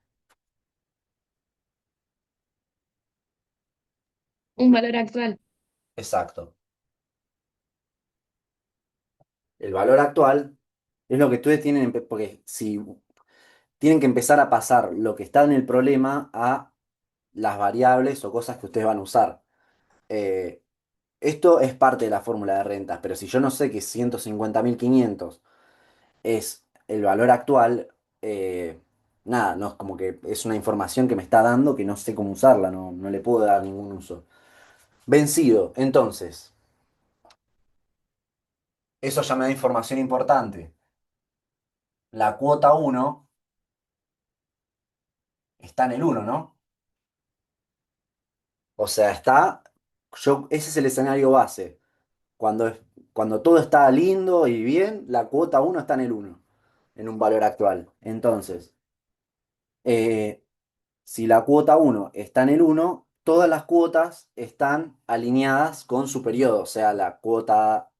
Un valor actual. exacto. El valor actual es lo que ustedes tienen, porque si tienen que empezar a pasar lo que está en el problema a las variables o cosas que ustedes van a usar. Eh, Esto es parte de la fórmula de rentas, pero si yo no sé que 150.500 es el valor actual, nada, no es como que es una información que me está dando que no sé cómo usarla, no, no le puedo dar ningún uso. Vencido, entonces, eso ya me da información importante. La cuota uno está en el uno, ¿no? O sea, ese es el escenario base. Cuando, cuando todo está lindo y bien, la cuota uno está en el uno, en un valor actual. Entonces, eh, si la cuota uno está en el uno, todas las cuotas están alineadas con su periodo. O sea, la cuota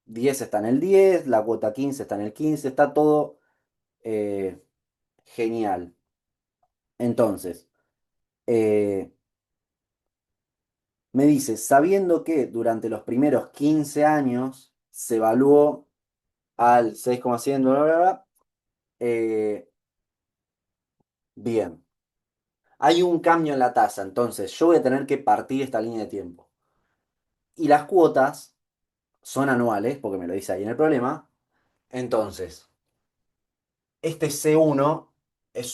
10 está en el 10, la cuota 15 está en el 15, está todo eh, genial. Entonces, eh, me dice, sabiendo que durante los primeros 15 años se evaluó al 6,100, bla, bla, bla, eh, bien. Hay un cambio en la tasa, entonces yo voy a tener que partir esta línea de tiempo. Y las cuotas son anuales, porque me lo dice ahí en el problema. Entonces, este C1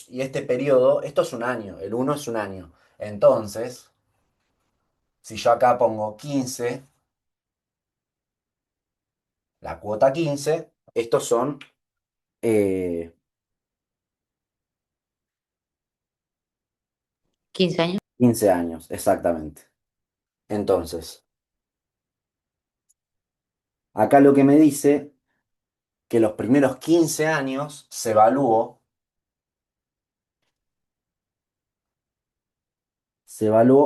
y este periodo, esto es un año, el uno es un año. Entonces, si yo acá pongo 15, la cuota 15, estos son eh, 15 años. 15 años, exactamente. Entonces, acá lo que me dice que los primeros 15 años se evaluó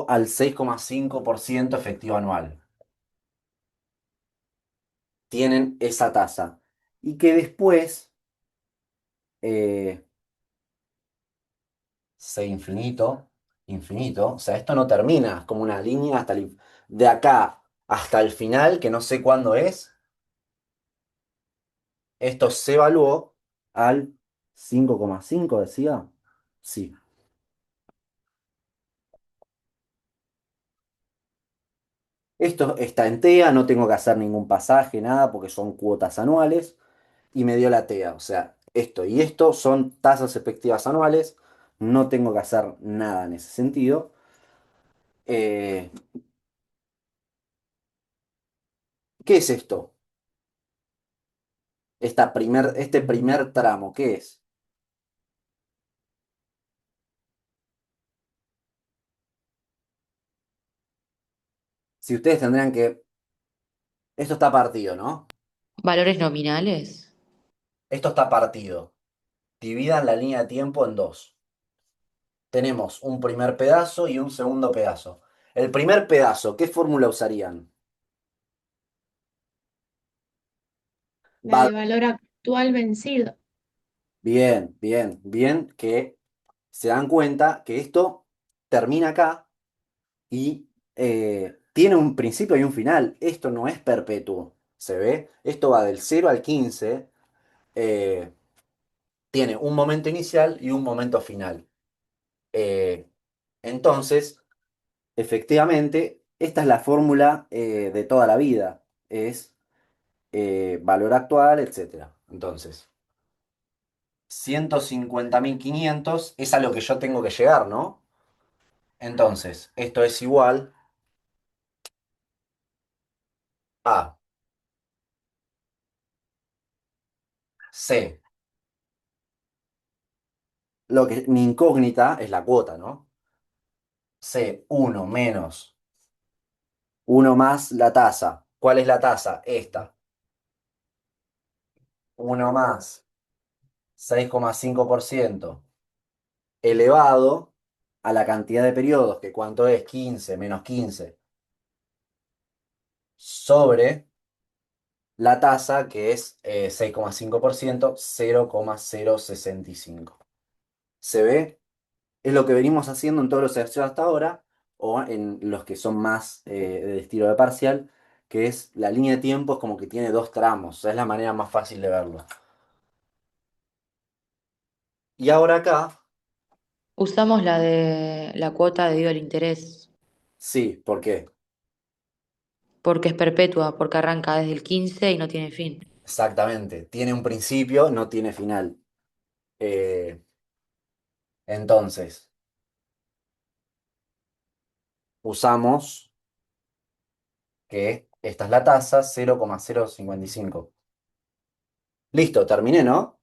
al 6,5% efectivo anual. Tienen esa tasa. Y que después, eh, C infinito, infinito, o sea, esto no termina, es como una línea de acá hasta el final, que no sé cuándo es, esto se evaluó, al 5,5 decía. Sí. Esto está en TEA, no tengo que hacer ningún pasaje, nada, porque son cuotas anuales. Y me dio la TEA. O sea, esto y esto son tasas efectivas anuales. No tengo que hacer nada en ese sentido. Eh, ¿Qué es esto? Este primer tramo, ¿qué es? Si ustedes tendrían que... Esto está partido, ¿no? Valores nominales. Esto está partido. Dividan la línea de tiempo en dos. Tenemos un primer pedazo y un segundo pedazo. El primer pedazo, ¿qué fórmula usarían? La Va de valor actual vencido. bien, bien, bien, que se dan cuenta que esto termina acá y tiene un principio y un final. Esto no es perpetuo, ¿se ve? Esto va del 0 al 15, eh, tiene un momento inicial y un momento final. Eh, entonces, efectivamente, esta es la fórmula de toda la vida. Es valor actual, etcétera. Entonces, 150.500 es a lo que yo tengo que llegar, ¿no? Entonces, esto es igual a C. Mi incógnita es la cuota, ¿no? C1 menos uno más la tasa. ¿Cuál es la tasa? Esta. Uno más 6,5% elevado a la cantidad de periodos, que cuánto es 15 menos 15 sobre la tasa, que es 6,5%, 0,065. ¿Se ve? Es lo que venimos haciendo en todos los ejercicios hasta ahora, o en los que son más de estilo de parcial, que es la línea de tiempo, es como que tiene dos tramos, o sea, es la manera más fácil de verlo. Y ahora acá, Usamos la de la cuota debido al interés, sí, ¿por qué? porque es perpetua, porque arranca desde el 15 y no tiene fin. Exactamente, tiene un principio, no tiene final. Eh, entonces, usamos que esta es la tasa, 0,055. Listo, terminé, ¿no?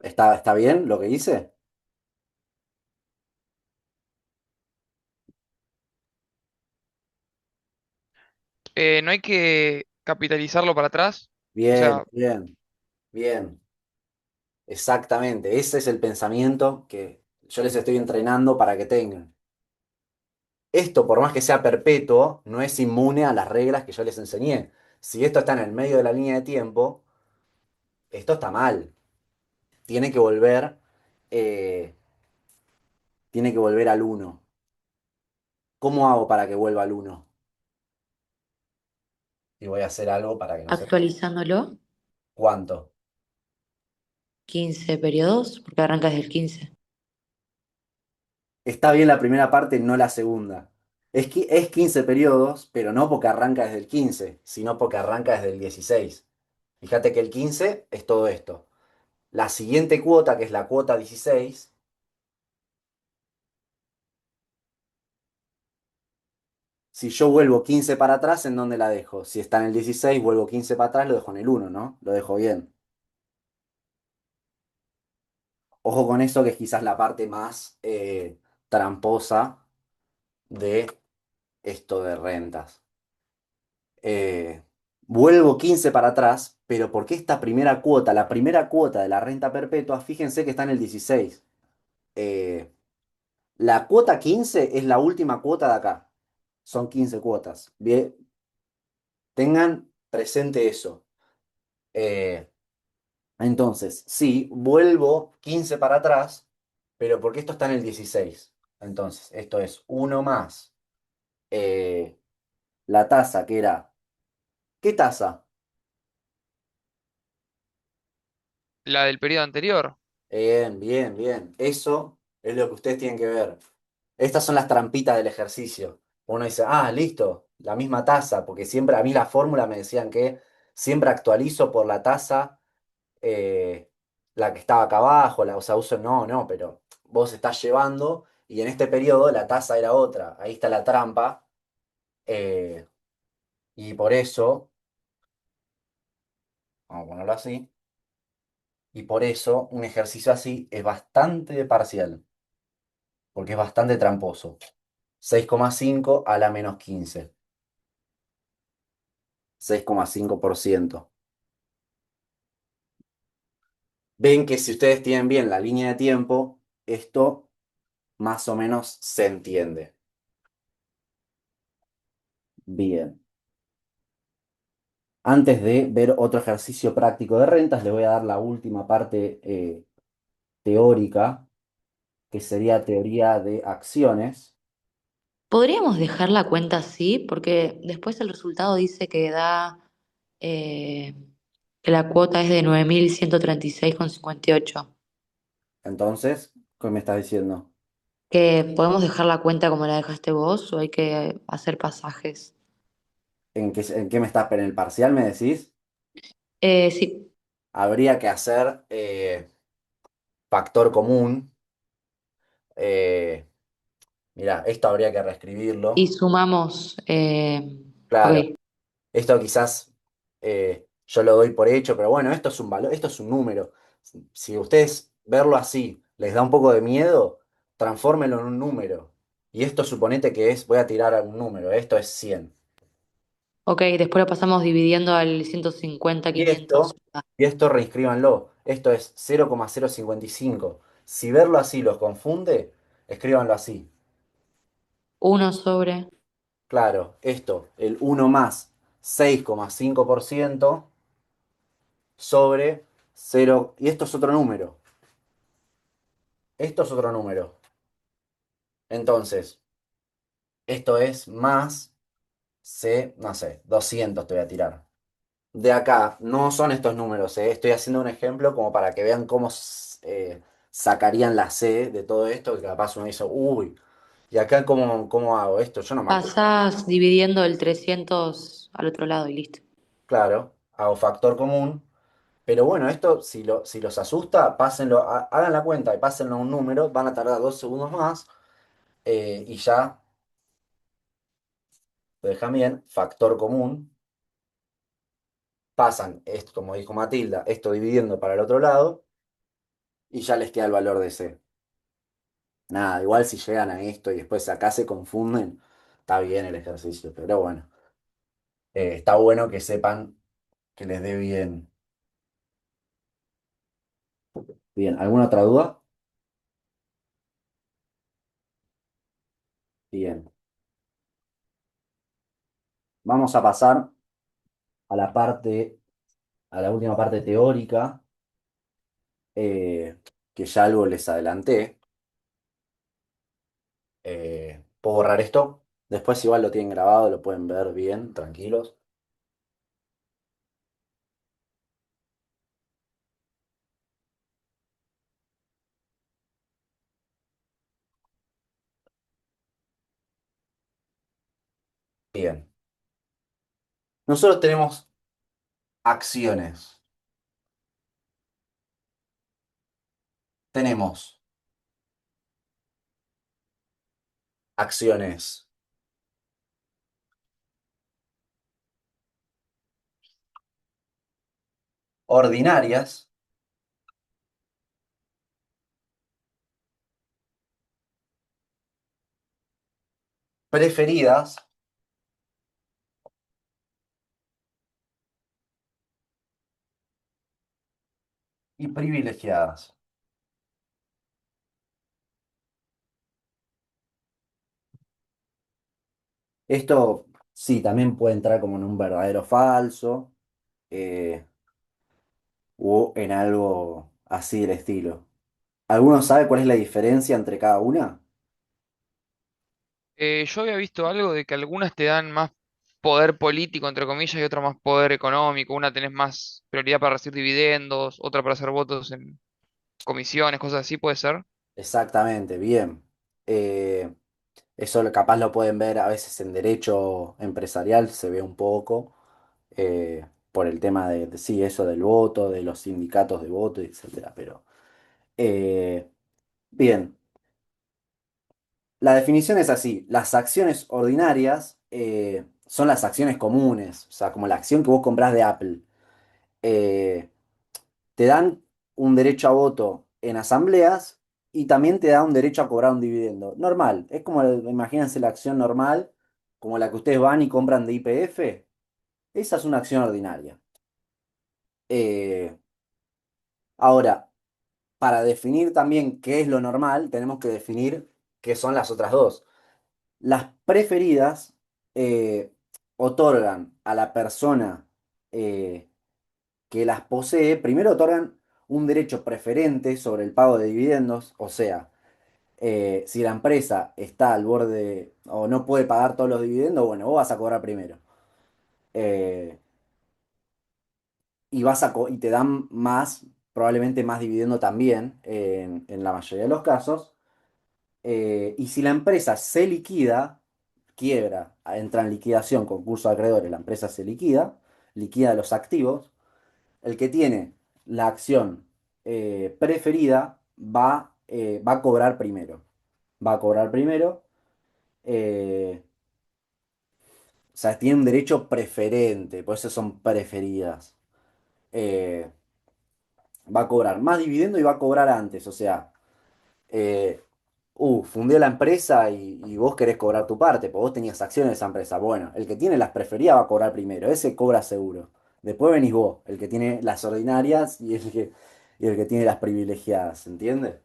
¿Está bien lo que hice? No hay que capitalizarlo para atrás. O Bien, sea, bien, bien. Exactamente, ese es el pensamiento que yo les estoy entrenando para que tengan. Esto, por más que sea perpetuo, no es inmune a las reglas que yo les enseñé. Si esto está en el medio de la línea de tiempo, esto está mal. Tiene que volver, eh, tiene que volver al uno. ¿Cómo hago para que vuelva al uno? Y voy a hacer algo para que no se... Actualizándolo, ¿Cuánto? 15 periodos, porque arranca desde el 15. Está bien la primera parte, no la segunda. Es 15 periodos, pero no porque arranca desde el 15, sino porque arranca desde el 16. Fíjate que el 15 es todo esto. La siguiente cuota, que es la cuota 16, si yo vuelvo 15 para atrás, ¿en dónde la dejo? Si está en el 16, vuelvo 15 para atrás, lo dejo en el uno, ¿no? Lo dejo bien. Ojo con eso, que es quizás la parte más tramposa de esto de rentas. Eh, Vuelvo 15 para atrás, pero porque esta primera cuota, la primera cuota de la renta perpetua, fíjense que está en el 16. Eh, la cuota 15 es la última cuota de acá. Son 15 cuotas. Bien, tengan presente eso. Eh, entonces, sí, vuelvo 15 para atrás, pero porque esto está en el 16. Entonces, esto es uno más. la tasa que era. ¿Qué tasa? La del periodo anterior. Bien, bien, bien. Eso es lo que ustedes tienen que ver. Estas son las trampitas del ejercicio. Uno dice, ah, listo, la misma tasa, porque siempre a mí la fórmula me decían que siempre actualizo por la tasa, eh, la que estaba acá abajo, o sea, uso, no, no, pero vos estás llevando y en este periodo la tasa era otra. Ahí está la trampa. eh, y por eso, vamos a ponerlo así, y por eso un ejercicio así es bastante parcial, porque es bastante tramposo. 6,5 a la -15, 6,5%. Ven que si ustedes tienen bien la línea de tiempo, esto más o menos se entiende. Bien. Antes de ver otro ejercicio práctico de rentas, les voy a dar la última parte teórica, que sería teoría de acciones. ¿Podríamos dejar la cuenta así? Porque después el resultado dice que da eh, que la cuota es de 9.136,58. Entonces, ¿qué me estás diciendo? ¿Que podemos dejar la cuenta como la dejaste vos o hay que hacer pasajes? ¿En qué me estás? ¿En el parcial me decís? Sí, Habría que hacer factor común. Eh, Mirá, esto habría que y reescribirlo. sumamos. Claro. Ok, Esto quizás yo lo doy por hecho, pero bueno, esto es un valor, esto es un número. Si ustedes verlo así les da un poco de miedo, transfórmenlo en un número. Y esto suponete que es, voy a tirar algún número, esto es 100. ok, después lo pasamos dividiendo al 150, Y 500. esto, y esto reinscríbanlo. Esto es 0,055. Si verlo así los confunde, escríbanlo así. Uno sobre Claro, esto, el uno más 6,5% sobre 0. Y esto es otro número. Esto es otro número. Entonces, esto es más C, no sé, 200 te voy a tirar. De acá, no son estos números, ¿eh? Estoy haciendo un ejemplo como para que vean cómo sacarían la C de todo esto, que capaz uno dice, uy, ¿y acá cómo hago esto? Yo no me acuerdo. pasás dividiendo el 300 al otro lado y listo. Claro, hago factor común, pero bueno, esto si los asusta, pásenlo, hagan la cuenta y pásenlo a un número, van a tardar 2 segundos más y ya lo dejan bien, factor común. Pasan, esto, como dijo Matilda, esto dividiendo para el otro lado y ya les queda el valor de C. Nada, igual si llegan a esto y después acá se confunden, está bien el ejercicio, pero bueno, está bueno que sepan que les dé bien. Bien, ¿alguna otra duda? Bien, vamos a pasar a la parte, a la última parte teórica, que ya algo les adelanté. ¿Puedo borrar esto? Después igual lo tienen grabado, lo pueden ver bien, tranquilos. Bien. Nosotros tenemos acciones. Tenemos acciones ordinarias, preferidas y privilegiadas. Esto sí, también puede entrar como en un verdadero falso eh, o en algo así del estilo. ¿Alguno sabe cuál es la diferencia entre cada una? Yo había visto algo de que algunas te dan más poder político, entre comillas, y otra más poder económico. Una tenés más prioridad para recibir dividendos, otra para hacer votos en comisiones, cosas así, puede ser. Exactamente, bien. Eh, Eso capaz lo pueden ver a veces en derecho empresarial, se ve un poco, por el tema sí, eso del voto, de los sindicatos de voto, etcétera. Pero, eh, bien, la definición es así. Las acciones ordinarias son las acciones comunes, o sea, como la acción que vos comprás de Apple. Eh, Te dan un derecho a voto en asambleas y también te da un derecho a cobrar un dividendo. Normal, es como, imagínense la acción normal, como la que ustedes van y compran de YPF. Esa es una acción ordinaria. Eh, Ahora, para definir también qué es lo normal, tenemos que definir qué son las otras dos. Las preferidas otorgan a la persona eh, que las posee, primero otorgan un derecho preferente sobre el pago de dividendos, o sea, si la empresa está al borde o no puede pagar todos los dividendos, bueno, vos vas a cobrar primero. Eh, y te dan más, probablemente más dividendo también, en la mayoría de los casos. Y si la empresa se liquida, quiebra, entra en liquidación, concurso de acreedores, la empresa se liquida, liquida los activos, el que tiene la acción preferida va a cobrar primero. Va a cobrar primero. eh, o sea, tiene un derecho preferente, por eso son preferidas. Eh, Va a cobrar más dividendo y va a cobrar antes. O sea, eh, fundió la empresa y vos querés cobrar tu parte, porque vos tenías acciones de esa empresa. Bueno, el que tiene las preferidas va a cobrar primero, ese cobra seguro. Después venís vos, el que tiene las ordinarias y el que tiene las privilegiadas, ¿entiendes?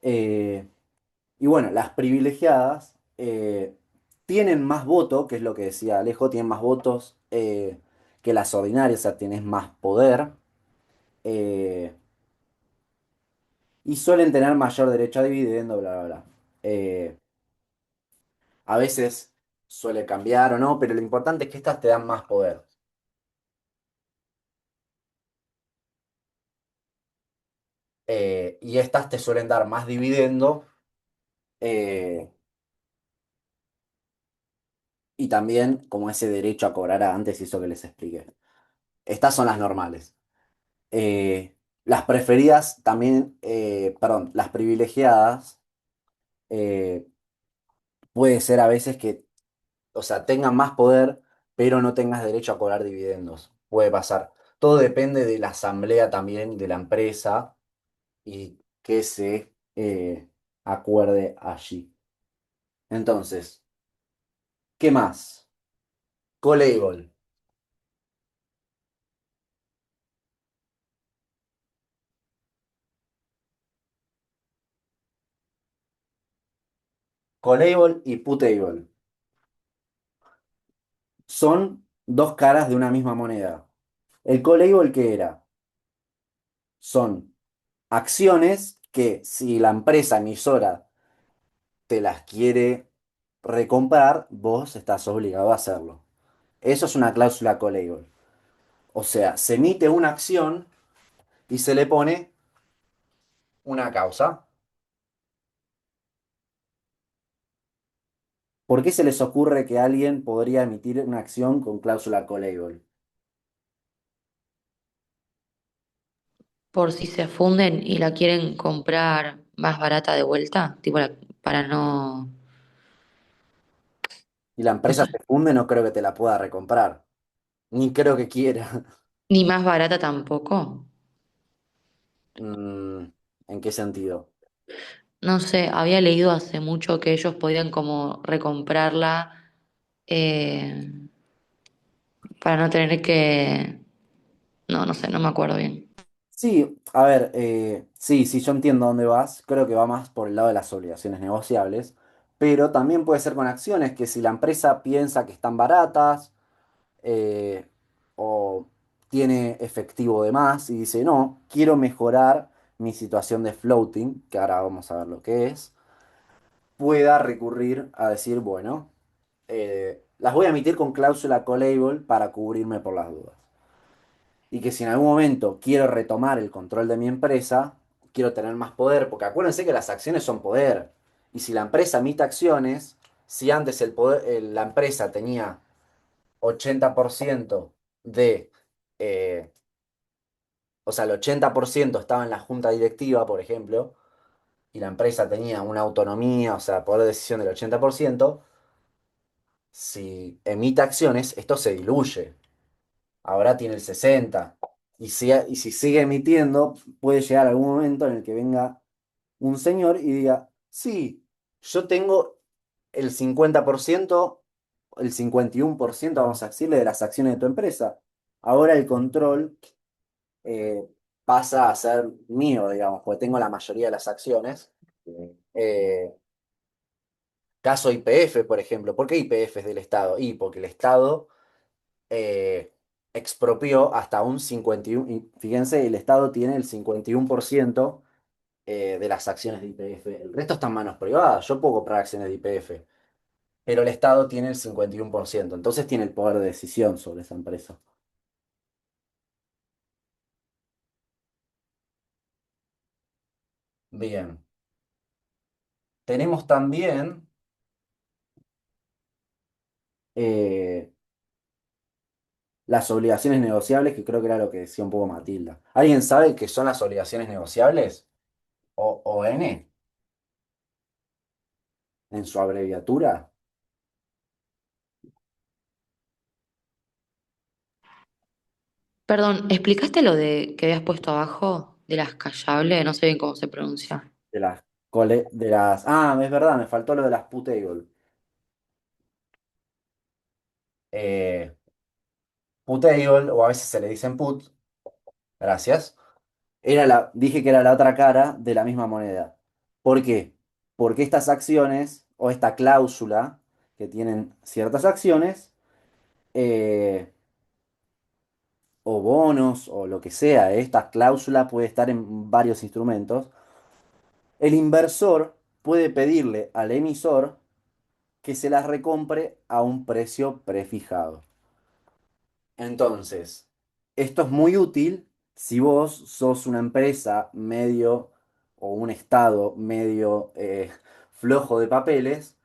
Eh, y bueno, las privilegiadas tienen más voto, que es lo que decía Alejo, tienen más votos que las ordinarias, o sea, tenés más poder. eh, y suelen tener mayor derecho a dividendo, bla, bla, bla. Eh, a veces suele cambiar o no, pero lo importante es que estas te dan más poder. Y estas te suelen dar más dividendo eh, y también como ese derecho a cobrar antes, y eso que les expliqué. Estas son las normales. Las preferidas también, perdón, las privilegiadas, eh, puede ser a veces que, o sea, tengan más poder, pero no tengas derecho a cobrar dividendos. Puede pasar. Todo depende de la asamblea también, de la empresa y que se acuerde allí. Entonces, ¿qué más? Colabel. Colabel y Putable son dos caras de una misma moneda. El colabel, ¿qué era? Son acciones que si la empresa emisora te las quiere recomprar, vos estás obligado a hacerlo. Eso es una cláusula colabel. O sea, se emite una acción y se le pone una causa. ¿Por qué se les ocurre que alguien podría emitir una acción con cláusula colabel? Por si se funden y la quieren comprar más barata de vuelta, tipo para no, Y la no empresa sé, se funde, no creo que te la pueda recomprar. Ni creo que quiera. ni más barata tampoco. Mm, ¿En qué sentido? No sé, había leído hace mucho que ellos podían como recomprarla eh, para no tener que... No, no sé, no me acuerdo bien. Sí, a ver, sí, sí, yo entiendo dónde vas. Creo que va más por el lado de las obligaciones negociables. Pero también puede ser con acciones que si la empresa piensa que están baratas eh, o tiene efectivo de más y dice, no, quiero mejorar mi situación de floating, que ahora vamos a ver lo que es, pueda recurrir a decir, bueno, las voy a emitir con cláusula callable para cubrirme por las dudas. Y que si en algún momento quiero retomar el control de mi empresa, quiero tener más poder, porque acuérdense que las acciones son poder. Y si la empresa emite acciones, si antes la empresa tenía 80% de, eh, o sea, el 80% estaba en la junta directiva, por ejemplo, y la empresa tenía una autonomía, o sea, poder de decisión del 80%, si emite acciones, esto se diluye. Ahora tiene el 60%. Y si sigue emitiendo, puede llegar algún momento en el que venga un señor y diga, sí, yo tengo el 50%, el 51%, vamos a decirle, de las acciones de tu empresa. Ahora el control eh, pasa a ser mío, digamos, porque tengo la mayoría de las acciones. Eh, Caso YPF, por ejemplo. ¿Por qué YPF es del Estado? Y porque el Estado eh, expropió hasta un 51%. Fíjense, el Estado tiene el 51% de las acciones de YPF. El resto está en manos privadas. Yo puedo comprar acciones de YPF, pero el Estado tiene el 51%. Entonces tiene el poder de decisión sobre esa empresa. Bien. Tenemos también eh, las obligaciones negociables, que creo que era lo que decía un poco Matilda. ¿Alguien sabe qué son las obligaciones negociables? ON, en su abreviatura. Perdón, ¿explicaste lo de que habías puesto abajo de las callables? No sé bien cómo se pronuncia. Ah, es verdad, me faltó lo de las putable. Eh, Putable, o a veces se le dicen put, gracias. Dije que era la otra cara de la misma moneda. ¿Por qué? Porque estas acciones, o esta cláusula, que tienen ciertas acciones, eh, o bonos, o lo que sea, esta cláusula puede estar en varios instrumentos. El inversor puede pedirle al emisor que se las recompre a un precio prefijado. Entonces, esto es muy útil si vos sos una empresa medio o un estado medio flojo de papeles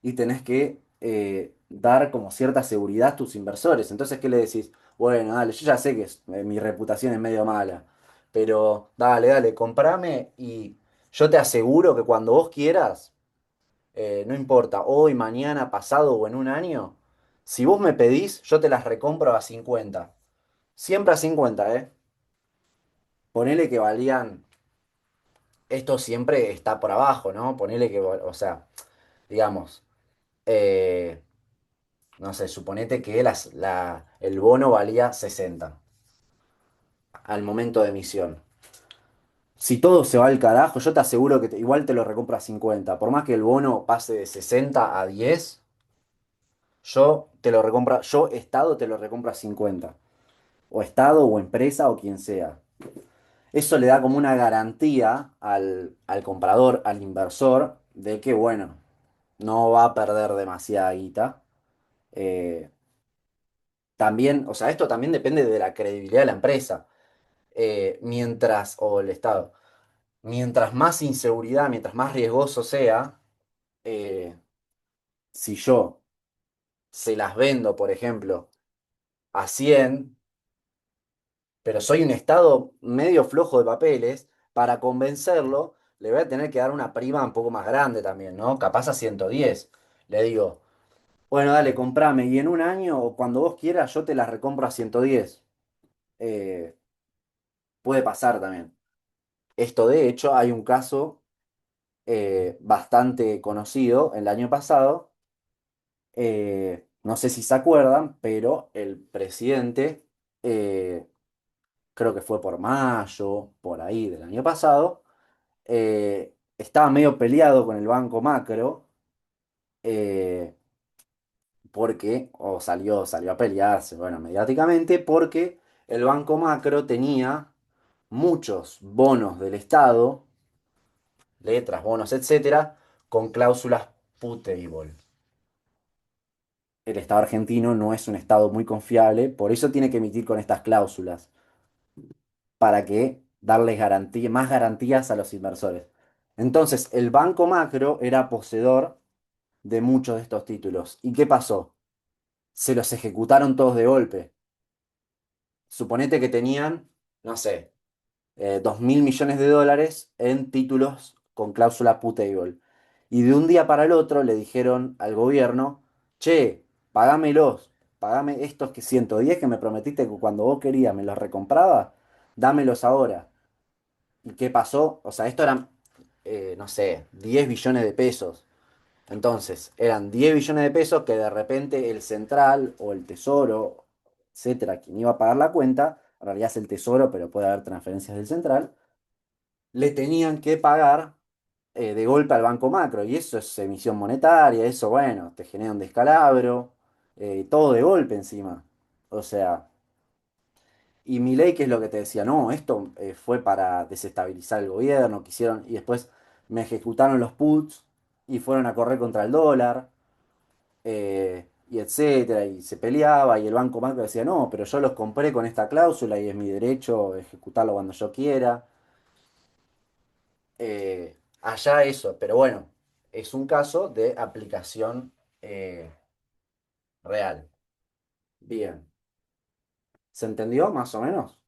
y tenés que dar como cierta seguridad a tus inversores. Entonces, ¿qué le decís? Bueno, dale, yo ya sé que mi reputación es medio mala, pero dale, dale, comprame y yo te aseguro que cuando vos quieras, no importa, hoy, mañana, pasado o en un año, si vos me pedís, yo te las recompro a 50. Siempre a 50, ¿eh? Ponele que valían, esto siempre está por abajo, ¿no? Ponele que, o sea, digamos, eh, no sé, suponete que el bono valía 60 al momento de emisión. Si todo se va al carajo, yo te aseguro que igual te lo recompro a 50. Por más que el bono pase de 60 a 10, yo, Estado, te lo recompro a 50. O Estado, o empresa, o quien sea. Eso le da como una garantía al comprador, al inversor, de que, bueno, no va a perder demasiada guita. Eh, También, o sea, esto también depende de la credibilidad de la empresa. O el Estado. Mientras más inseguridad, mientras más riesgoso sea, eh, si yo se las vendo, por ejemplo, a 100, pero soy un estado medio flojo de papeles, para convencerlo le voy a tener que dar una prima un poco más grande también, ¿no? Capaz a 110. Le digo, bueno, dale, comprame y en un año o cuando vos quieras yo te las recompro a 110. Eh, Puede pasar también. Esto de hecho hay un caso bastante conocido el año pasado. No sé si se acuerdan, pero el presidente, eh, creo que fue por mayo, por ahí del año pasado, estaba medio peleado con el Banco Macro, eh, salió a pelearse, bueno, mediáticamente, porque el Banco Macro tenía muchos bonos del Estado, letras, bonos, etcétera, con cláusulas putable. el Estado argentino no es un Estado muy confiable, por eso tiene que emitir con estas cláusulas, para que darles más garantías a los inversores. Entonces, el Banco Macro era poseedor de muchos de estos títulos. ¿Y qué pasó? Se los ejecutaron todos de golpe. Suponete que tenían, no sé, 2.000 millones de dólares en títulos con cláusula putable. Y de un día para el otro le dijeron al gobierno, che, pagámelos, pagame estos que 110 que me prometiste que cuando vos querías me los recompraba, dámelos ahora. ¿Y qué pasó? O sea, esto eran, no sé, 10 billones de pesos. Entonces, eran 10 billones de pesos que de repente el central o el tesoro, etcétera, quien iba a pagar la cuenta, en realidad es el tesoro, pero puede haber transferencias del central, le tenían que pagar de golpe al Banco Macro. Y eso es emisión monetaria, eso, bueno, te genera un descalabro, todo de golpe encima. O sea, y Milei, ¿qué es lo que te decía? No, esto fue para desestabilizar el gobierno, quisieron, y después me ejecutaron los puts y fueron a correr contra el dólar, y etcétera, y se peleaba, y el Banco Macro decía, no, pero yo los compré con esta cláusula y es mi derecho ejecutarlo cuando yo quiera. Allá eso, pero bueno, es un caso de aplicación real. Bien, ¿se entendió más o menos?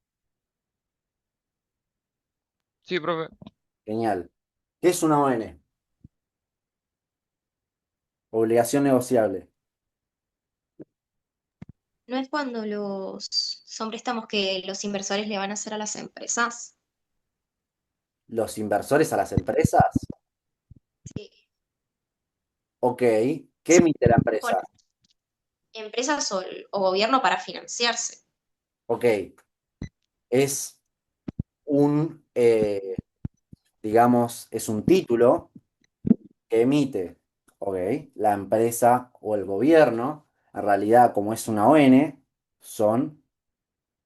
Sí, profe. Genial. ¿Qué es una ON? Obligación negociable. ¿No es cuando son préstamos que los inversores le van a hacer a las empresas? Los inversores a las empresas. Sí. Ok, ¿qué emite la Con empresa? empresas o gobierno para financiarse. Ok, es un, digamos, es un título que emite, ok, la empresa o el gobierno. En realidad, como es una ON, son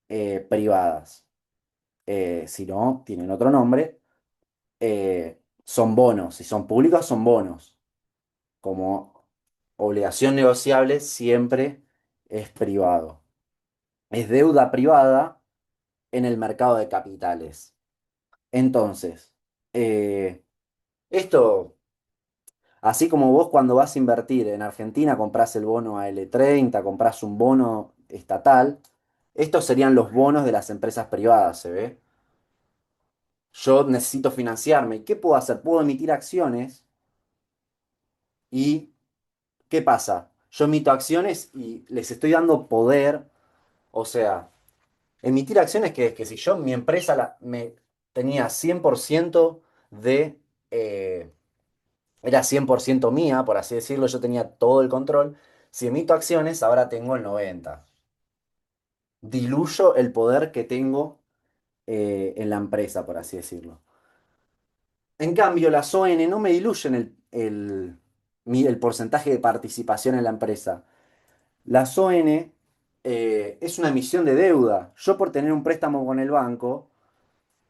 privadas. Si no, tienen otro nombre. Son bonos. Si son públicos, son bonos. Como obligación negociable, siempre es privado. Es deuda privada en el mercado de capitales. Entonces, eh, esto, así como vos cuando vas a invertir en Argentina, comprás el bono AL30, comprás un bono estatal, estos serían los bonos de las empresas privadas, ¿se ve? Yo necesito financiarme. ¿Qué puedo hacer? Puedo emitir acciones y ¿qué pasa? Yo emito acciones y les estoy dando poder, o sea, emitir acciones que es que si yo, mi empresa me tenía 100% de, era 100% mía, por así decirlo, yo tenía todo el control. Si emito acciones, ahora tengo el 90. Diluyo el poder que tengo en la empresa, por así decirlo. En cambio, las ON no me diluyen el porcentaje de participación en la empresa. Las ON es una emisión de deuda. Yo por tener un préstamo con el banco,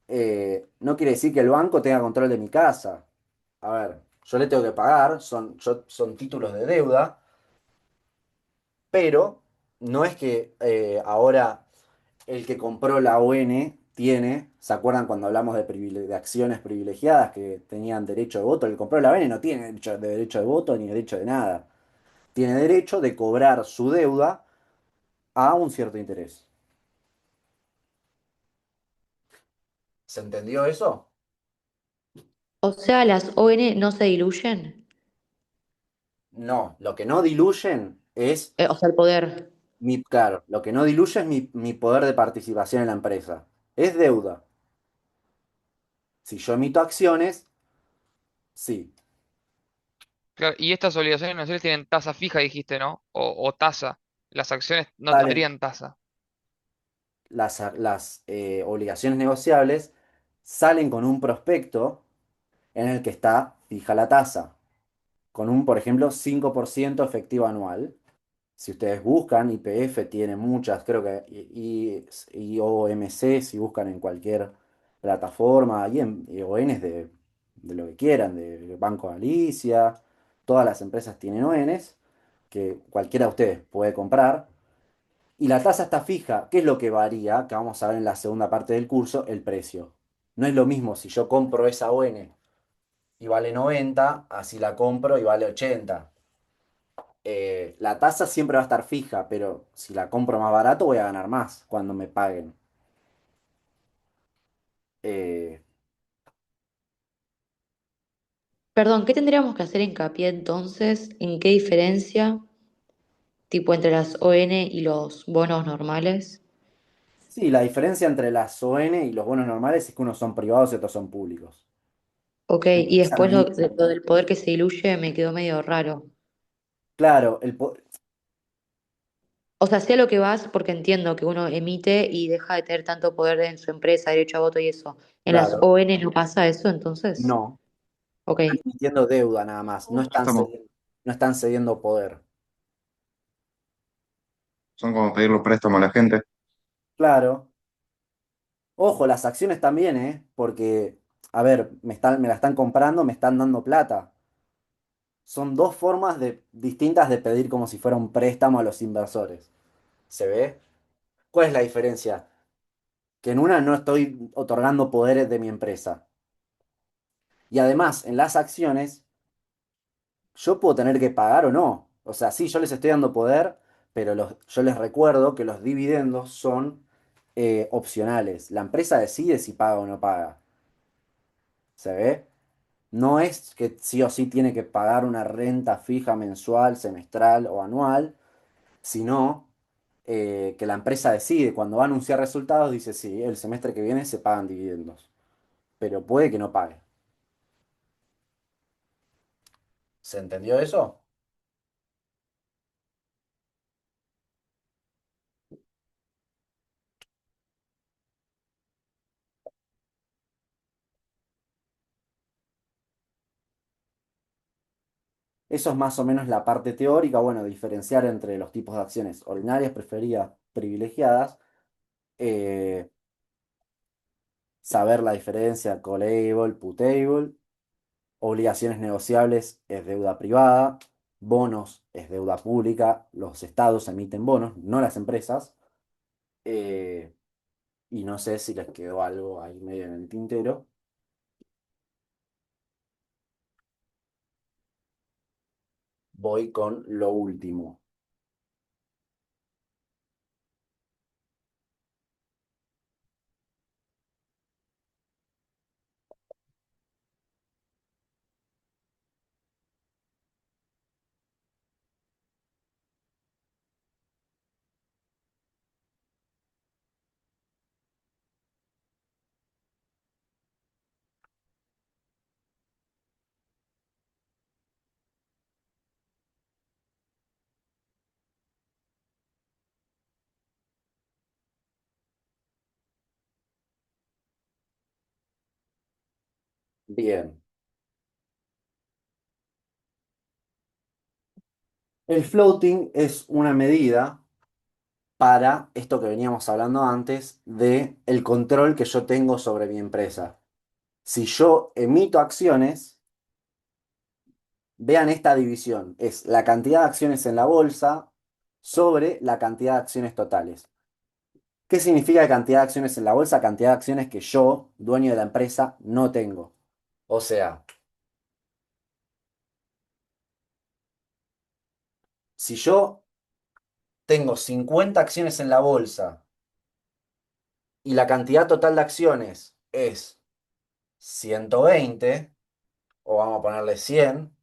no quiere decir que el banco tenga control de mi casa. A ver, yo le tengo que pagar, son títulos de deuda, pero no es que ahora el que compró la ON tiene, ¿se acuerdan cuando hablamos de acciones privilegiadas que tenían derecho de voto? El que compró la ON no tiene derecho de voto ni derecho de nada. Tiene derecho de cobrar su deuda a un cierto interés. ¿Se entendió eso? O sea, las ON no se diluyen. No, lo que no diluyen es O sea, el poder. claro, lo que no diluye es mi poder de participación en la empresa. Es deuda. Si yo emito acciones, sí. Claro, y estas obligaciones nacionales tienen tasa fija, dijiste, ¿no? O tasa. Las acciones no Salen tendrían tasa. las obligaciones negociables, salen con un prospecto en el que está fija la tasa, con un, por ejemplo, 5% efectivo anual. Si ustedes buscan, YPF tiene muchas, creo que y OMC, si buscan en cualquier plataforma, y ONs de lo que quieran, de Banco Galicia, todas las empresas tienen ONs, que cualquiera de ustedes puede comprar. Y la tasa está fija. ¿Qué es lo que varía? Que vamos a ver en la segunda parte del curso, el precio. No es lo mismo si yo compro esa ON y vale 90, así la compro y vale 80. La tasa siempre va a estar fija, pero si la compro más barato voy a ganar más cuando me paguen. Eh, Perdón, ¿qué tendríamos que hacer hincapié entonces? ¿En qué diferencia, tipo entre las ON y los bonos normales? sí, la diferencia entre las ON y los bonos normales es que unos son privados y otros son públicos. Ok, La y empresa no después lo, emite. lo del poder que se diluye me quedó medio raro. Claro, O sea, sé a lo que vas porque entiendo que uno emite y deja de tener tanto poder en su empresa, derecho a voto y eso. ¿En las claro, ON no pasa eso entonces? no. Ok. Están emitiendo deuda nada más, no están Préstamos cediendo, no están cediendo poder. son como pedir los préstamos a la gente. Claro. Ojo, las acciones también, ¿eh? Porque, a ver, me la están comprando, me están dando plata. Son dos formas distintas de pedir como si fuera un préstamo a los inversores. ¿Se ve? ¿Cuál es la diferencia? Que en una no estoy otorgando poderes de mi empresa. Y además, en las acciones, yo puedo tener que pagar o no. O sea, sí, yo les estoy dando poder, pero yo les recuerdo que los dividendos son opcionales. La empresa decide si paga o no paga. ¿Se ve? No es que sí o sí tiene que pagar una renta fija mensual, semestral o anual, sino que la empresa decide. Cuando va a anunciar resultados, dice, sí, el semestre que viene se pagan dividendos, pero puede que no pague. ¿Se entendió eso? Eso es más o menos la parte teórica, bueno, diferenciar entre los tipos de acciones ordinarias, preferidas, privilegiadas, eh, saber la diferencia callable, putable, obligaciones negociables es deuda privada, bonos es deuda pública, los estados emiten bonos, no las empresas, eh, y no sé si les quedó algo ahí medio en el tintero. Voy con lo último. Bien. El floating es una medida para esto que veníamos hablando antes de el control que yo tengo sobre mi empresa. Si yo emito acciones, vean esta división, es la cantidad de acciones en la bolsa sobre la cantidad de acciones totales. ¿Qué significa cantidad de acciones en la bolsa? Cantidad de acciones que yo, dueño de la empresa, no tengo. O sea, si yo tengo 50 acciones en la bolsa y la cantidad total de acciones es 120, o vamos a ponerle 100,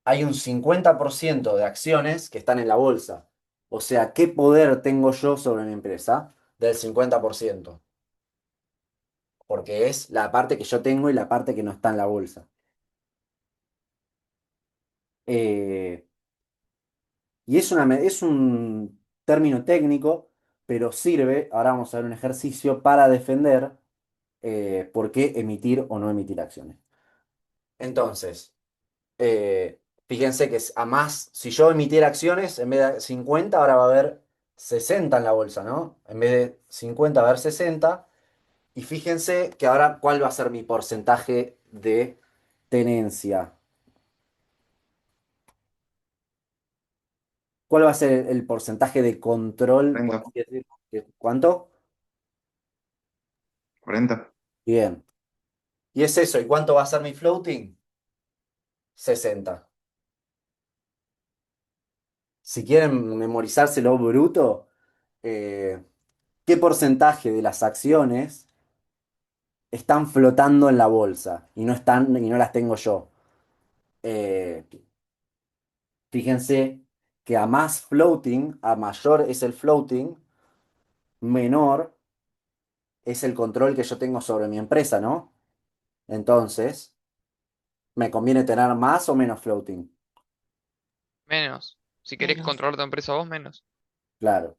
hay un 50% de acciones que están en la bolsa. O sea, ¿qué poder tengo yo sobre mi empresa? Del 50%, porque es la parte que yo tengo y la parte que no está en la bolsa. Eh, y es un término técnico, pero sirve, ahora vamos a ver un ejercicio para defender por qué emitir o no emitir acciones. Entonces, fíjense que a más, si yo emitiera acciones, en vez de 50 ahora va a haber 60 en la bolsa, ¿no? En vez de 50 va a haber 60. Y fíjense que ahora, ¿cuál va a ser mi porcentaje de tenencia? ¿Cuál va a ser el porcentaje de control, por 40, así decirlo? ¿Cuánto? 40. Bien. Y es eso. ¿Y cuánto va a ser mi floating? 60. Si quieren memorizárselo bruto, eh, ¿qué porcentaje de las acciones están flotando en la bolsa y no las tengo yo? Eh, Fíjense que a más floating, a mayor es el floating, menor es el control que yo tengo sobre mi empresa, ¿no? Entonces, ¿me conviene tener más o menos floating? Menos. Si querés Menos. controlar tu empresa vos, menos. Claro,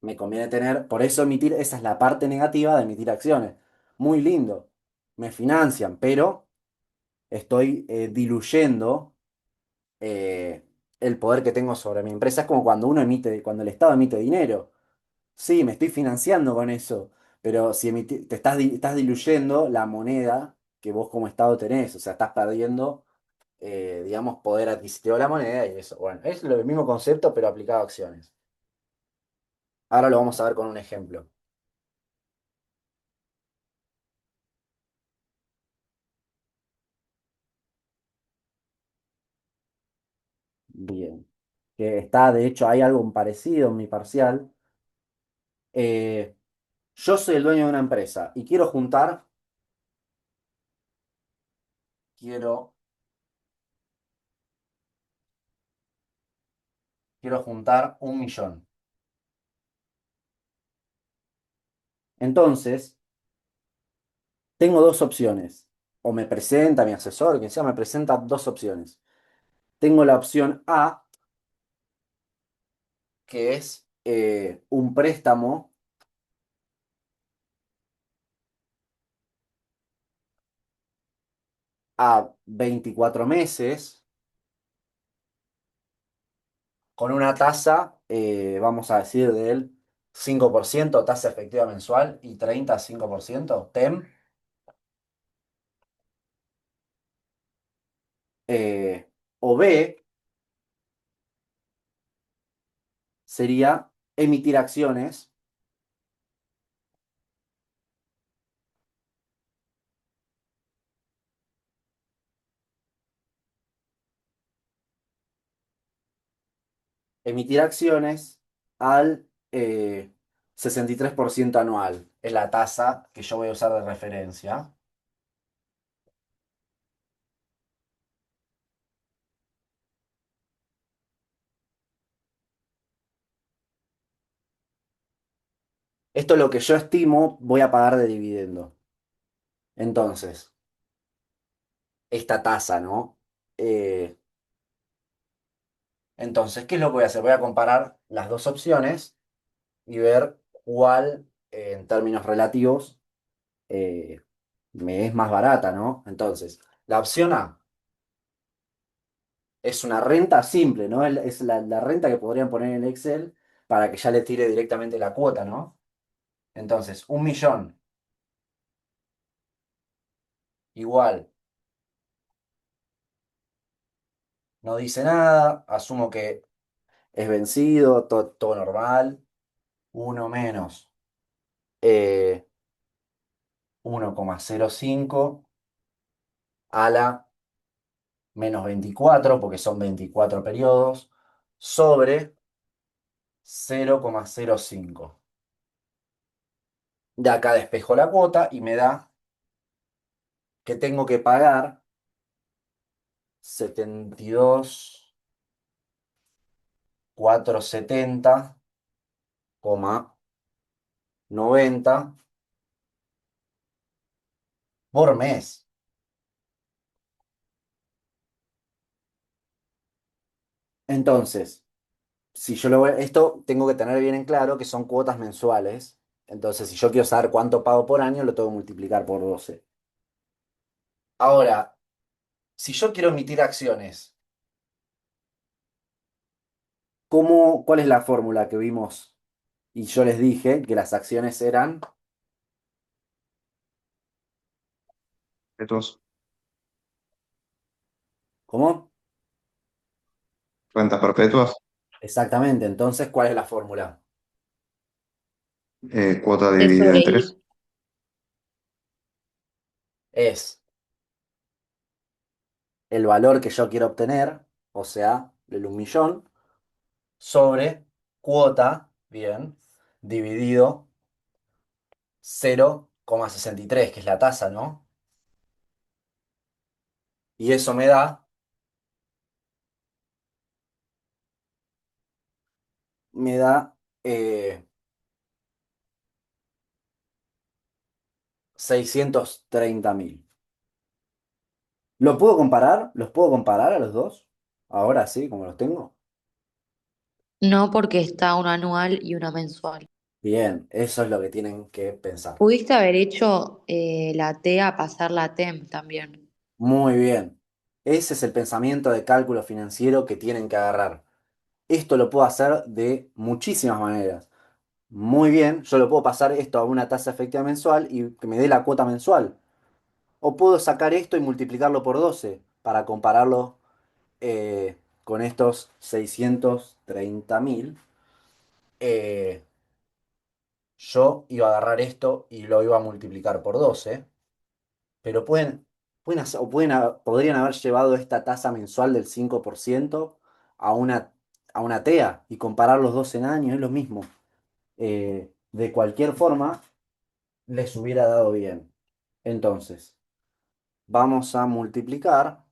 me conviene tener, por eso emitir, esa es la parte negativa de emitir acciones. Muy lindo, me financian, pero estoy diluyendo el poder que tengo sobre mi empresa. Es como cuando uno emite, cuando el Estado emite dinero. Sí, me estoy financiando con eso, pero si estás diluyendo la moneda que vos como Estado tenés, o sea, estás perdiendo, digamos, poder adquisitivo de la moneda y eso. Bueno, es el mismo concepto, pero aplicado a acciones. Ahora lo vamos a ver con un ejemplo. Bien. Que está, de hecho, hay algo parecido en mi parcial. Eh, yo soy el dueño de una empresa y quiero, quiero juntar 1 millón. Entonces, tengo dos opciones. O me presenta mi asesor, quien sea, me presenta dos opciones. Tengo la opción A, que es un préstamo a 24 meses con una tasa, vamos a decir, del 5% tasa efectiva mensual y 35% TEM. Eh, o B sería emitir acciones, emitir acciones al 63% anual. Es la tasa que yo voy a usar de referencia. Esto es lo que yo estimo voy a pagar de dividendo. Entonces, esta tasa, ¿no? Eh, entonces, ¿qué es lo que voy a hacer? Voy a comparar las dos opciones y ver cuál, en términos relativos, eh, me es más barata, ¿no? Entonces, la opción A es una renta simple, ¿no? Es la renta que podrían poner en el Excel para que ya le tire directamente la cuota, ¿no? Entonces, 1 millón igual, no dice nada, asumo que es vencido, todo normal. Uno menos 1,05 a la -24 porque son 24 periodos, sobre 0,05. De acá despejo la cuota y me da que tengo que pagar 72.470,90 por mes. Entonces, si yo esto tengo que tener bien en claro que son cuotas mensuales. Entonces, si yo quiero saber cuánto pago por año, lo tengo que multiplicar por 12. Ahora, si yo quiero emitir acciones, cuál es la fórmula que vimos? Y yo les dije que las acciones eran, Estos, ¿cómo? rentas perpetuas, Exactamente, entonces, ¿cuál es la fórmula? cuota T dividida sobre en I. 3. Es el valor que yo quiero obtener, o sea, el 1.000.000, sobre cuota, bien, dividido 0,63, que es la tasa, ¿no? Y eso me da 630.000. ¿Lo puedo comparar? ¿Los puedo comparar a los dos? Ahora sí, como los tengo. No, porque está una anual y una mensual. Bien, eso es lo que tienen que pensar. Pudiste haber hecho la T a pasar la TEM también. Muy bien. Ese es el pensamiento de cálculo financiero que tienen que agarrar. Esto lo puedo hacer de muchísimas maneras. Muy bien, yo lo puedo pasar esto a una tasa efectiva mensual y que me dé la cuota mensual. O puedo sacar esto y multiplicarlo por 12 para compararlo con estos 630.000. Eh, yo iba a agarrar esto y lo iba a multiplicar por 12, pero podrían haber llevado esta tasa mensual del 5% a una TEA y comparar los dos en años, es lo mismo. De cualquier forma, les hubiera dado bien. Entonces, vamos a multiplicar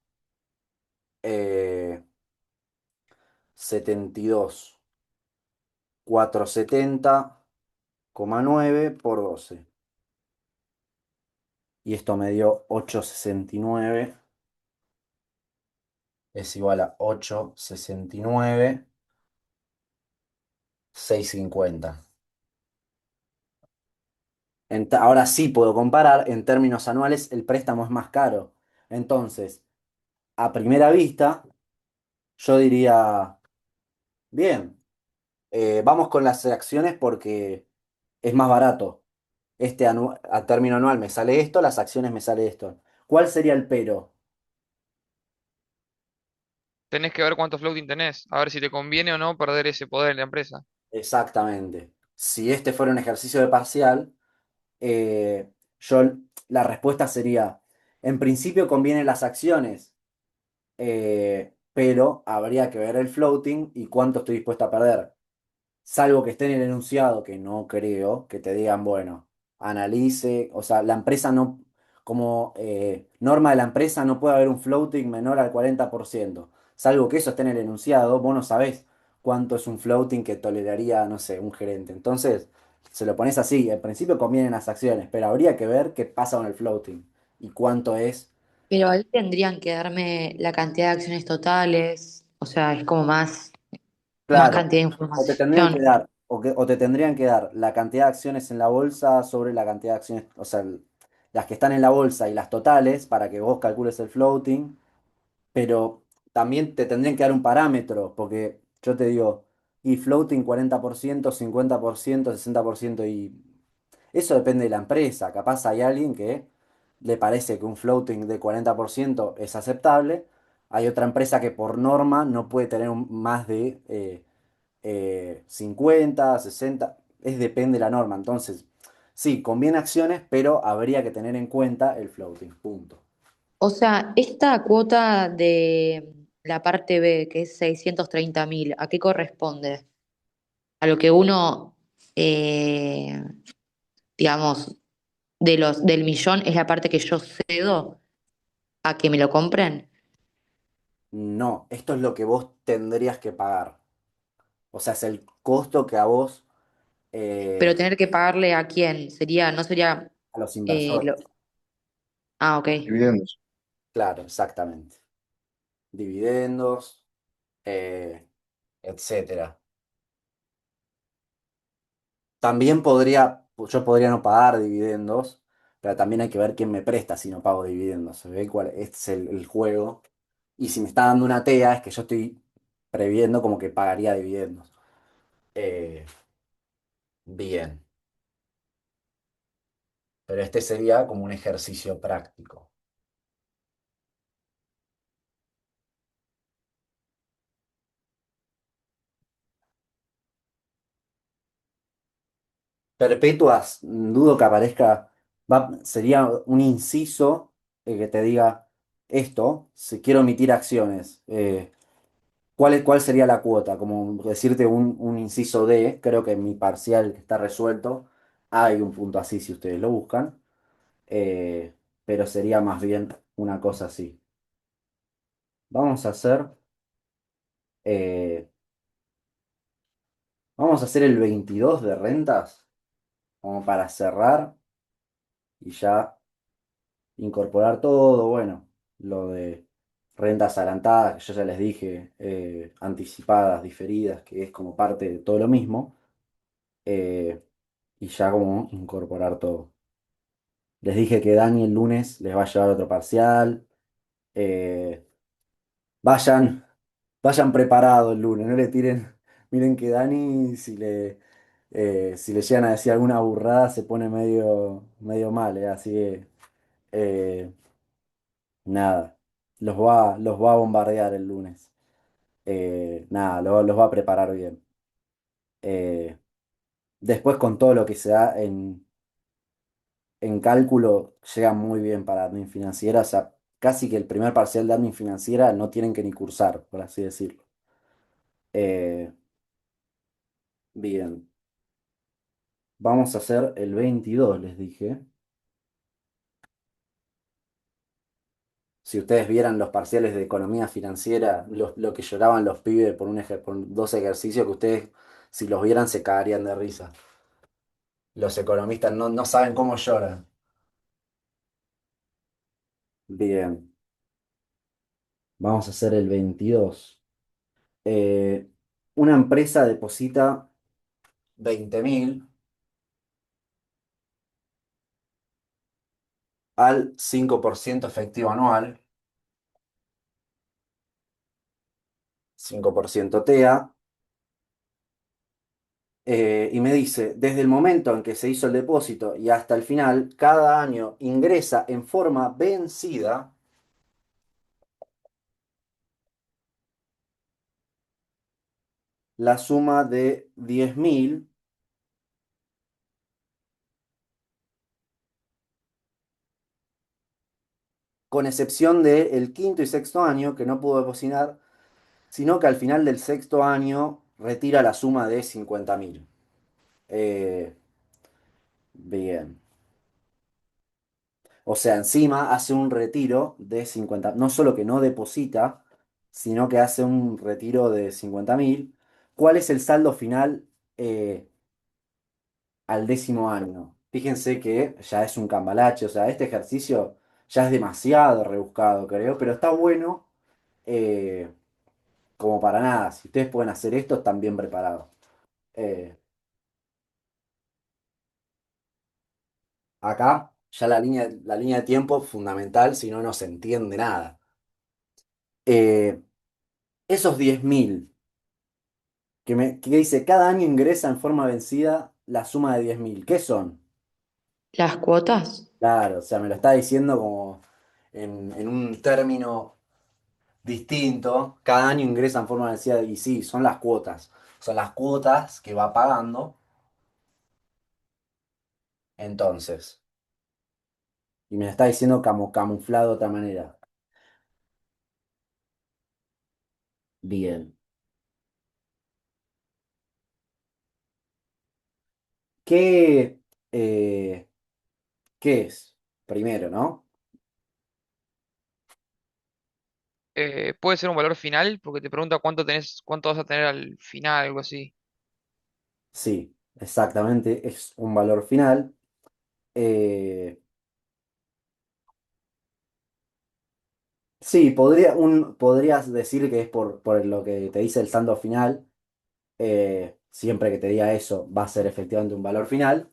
72.470,9 por 12. Y esto me dio 869, es igual a 869,650. Ahora sí puedo comparar, en términos anuales el préstamo es más caro. Entonces, a primera vista, yo diría, bien, vamos con las acciones porque es más barato. A término anual me sale esto, las acciones me sale esto. ¿Cuál sería el pero? Tenés que ver cuánto floating tenés, a ver si te conviene o no perder ese poder en la empresa. Exactamente. Si este fuera un ejercicio de parcial, eh, yo la respuesta sería, en principio convienen las acciones, pero habría que ver el floating y cuánto estoy dispuesto a perder. Salvo que esté en el enunciado, que no creo, que te digan, bueno, analice, o sea, la empresa no, como norma de la empresa no puede haber un floating menor al 40%. Salvo que eso esté en el enunciado, vos no sabés cuánto es un floating que toleraría, no sé, un gerente. Entonces, se lo pones así, en principio convienen las acciones, pero habría que ver qué pasa con el floating y cuánto es. Pero ahí tendrían que darme la cantidad de acciones totales. O sea, es como más Claro, cantidad de o te tendrían que información. dar, o te tendrían que dar la cantidad de acciones en la bolsa sobre la cantidad de acciones, o sea, las que están en la bolsa y las totales para que vos calcules el floating, pero también te tendrían que dar un parámetro, porque yo te digo, y floating 40%, 50%, 60%, y eso depende de la empresa. Capaz hay alguien que le parece que un floating de 40% es aceptable. Hay otra empresa que por norma no puede tener más de 50, 60, depende de la norma. Entonces, sí, conviene acciones, pero habría que tener en cuenta el floating, punto. O sea, esta cuota de la parte B, que es 630.000, ¿a qué corresponde? A lo que uno, digamos, del millón es la parte que yo cedo a que me lo compren. No, esto es lo que vos tendrías que pagar. O sea, es el costo que a vos, Pero eh, tener que pagarle a quién, no sería, a los eh, inversores. lo- ah, ok. Dividendos. Claro, exactamente. Dividendos, etcétera. También yo podría no pagar dividendos, pero también hay que ver quién me presta si no pago dividendos. ¿Se ve cuál este es el juego? Y si me está dando una TEA, es que yo estoy previendo como que pagaría dividendos. Eh, bien, pero este sería como un ejercicio práctico. Perpetuas, dudo que aparezca, sería un inciso que te diga esto, si quiero emitir acciones, cuál sería la cuota? Como decirte un inciso D, creo que en mi parcial que está resuelto, hay un punto así si ustedes lo buscan, eh, pero sería más bien una cosa así. Vamos a hacer, eh, vamos a hacer el 22 de rentas, como para cerrar y ya incorporar todo, bueno, lo de rentas adelantadas, que yo ya les dije, anticipadas, diferidas, que es como parte de todo lo mismo, eh, y ya como incorporar todo. Les dije que Dani el lunes les va a llevar otro parcial. eh, vayan, vayan preparados el lunes, no le tiren. Miren que Dani, si le llegan a decir alguna burrada, se pone medio mal, así que eh, nada, los va a bombardear el lunes. Nada, los va a preparar bien. Eh, después con todo lo que se da en cálculo, llega muy bien para admin financiera. O sea, casi que el primer parcial de admin financiera no tienen que ni cursar, por así decirlo. Eh, bien, vamos a hacer el 22 les dije. Si ustedes vieran los parciales de economía financiera, lo que lloraban los pibes por dos ejercicios que ustedes, si los vieran, se cagarían de risa. Los economistas no saben cómo lloran. Bien, vamos a hacer el 22. Eh, una empresa deposita 20.000 al 5% efectivo anual, 5% TEA, y me dice, desde el momento en que se hizo el depósito y hasta el final, cada año ingresa en forma vencida la suma de 10.000, con excepción del quinto y sexto año, que no pudo depositar, sino que al final del sexto año retira la suma de 50.000. Eh, bien. O sea, encima hace un retiro de 50, no solo que no deposita, sino que hace un retiro de 50.000. ¿Cuál es el saldo final al décimo año? Fíjense que ya es un cambalache, o sea, este ejercicio ya es demasiado rebuscado, creo, pero está bueno eh, como para nada. Si ustedes pueden hacer esto, están bien preparados. Eh, acá ya la línea de tiempo fundamental, si no, no se entiende nada. Eh, esos 10.000 que dice, cada año ingresa en forma vencida la suma de 10.000. ¿Qué son? Las cuotas, Claro, o sea, me lo está diciendo como en un término distinto. Cada año ingresa en forma vencida y sí, son las cuotas. Son las cuotas que va pagando. Entonces, y me lo está diciendo como camuflado de otra manera. Bien. ¿Qué, eh, qué es? Primero, ¿no? Puede ser un valor final, porque te pregunta cuánto tenés, cuánto vas a tener al final, algo así. Sí, exactamente. Es un valor final. Eh, Sí, podrías decir que es por lo que te dice el saldo final. Siempre que te diga eso, va a ser efectivamente un valor final.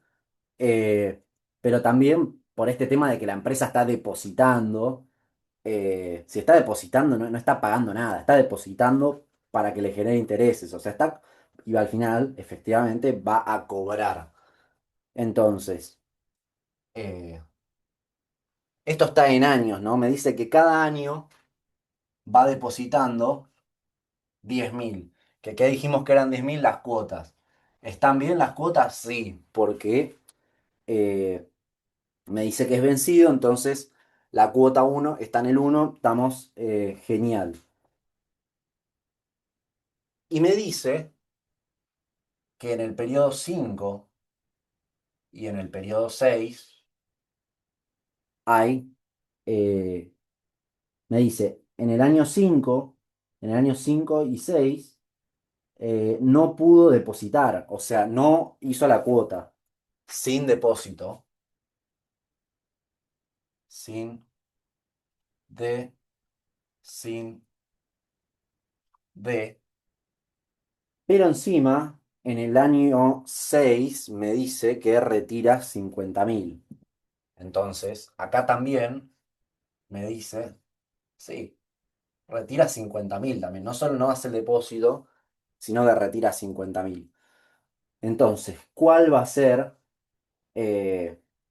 eh, pero también por este tema de que la empresa está depositando. Si está depositando, no está pagando nada, está depositando para que le genere intereses. O sea, y al final, efectivamente, va a cobrar. Entonces, eh, esto está en años, ¿no? Me dice que cada año va depositando 10.000, que dijimos que eran 10.000 las cuotas. ¿Están bien las cuotas? Sí, porque eh, me dice que es vencido, entonces la cuota uno está en el uno, estamos genial. Y me dice que en el periodo 5 y en el periodo 6 hay, eh, me dice, en el año 5 y 6 no pudo depositar, o sea, no hizo la cuota sin depósito, sin de, sin de, pero encima, en el año 6 me dice que retira 50.000. Entonces, acá también me dice, sí, retira 50.000 también. No solo no hace el depósito, sino que retira 50.000. Entonces, ¿cuál va a ser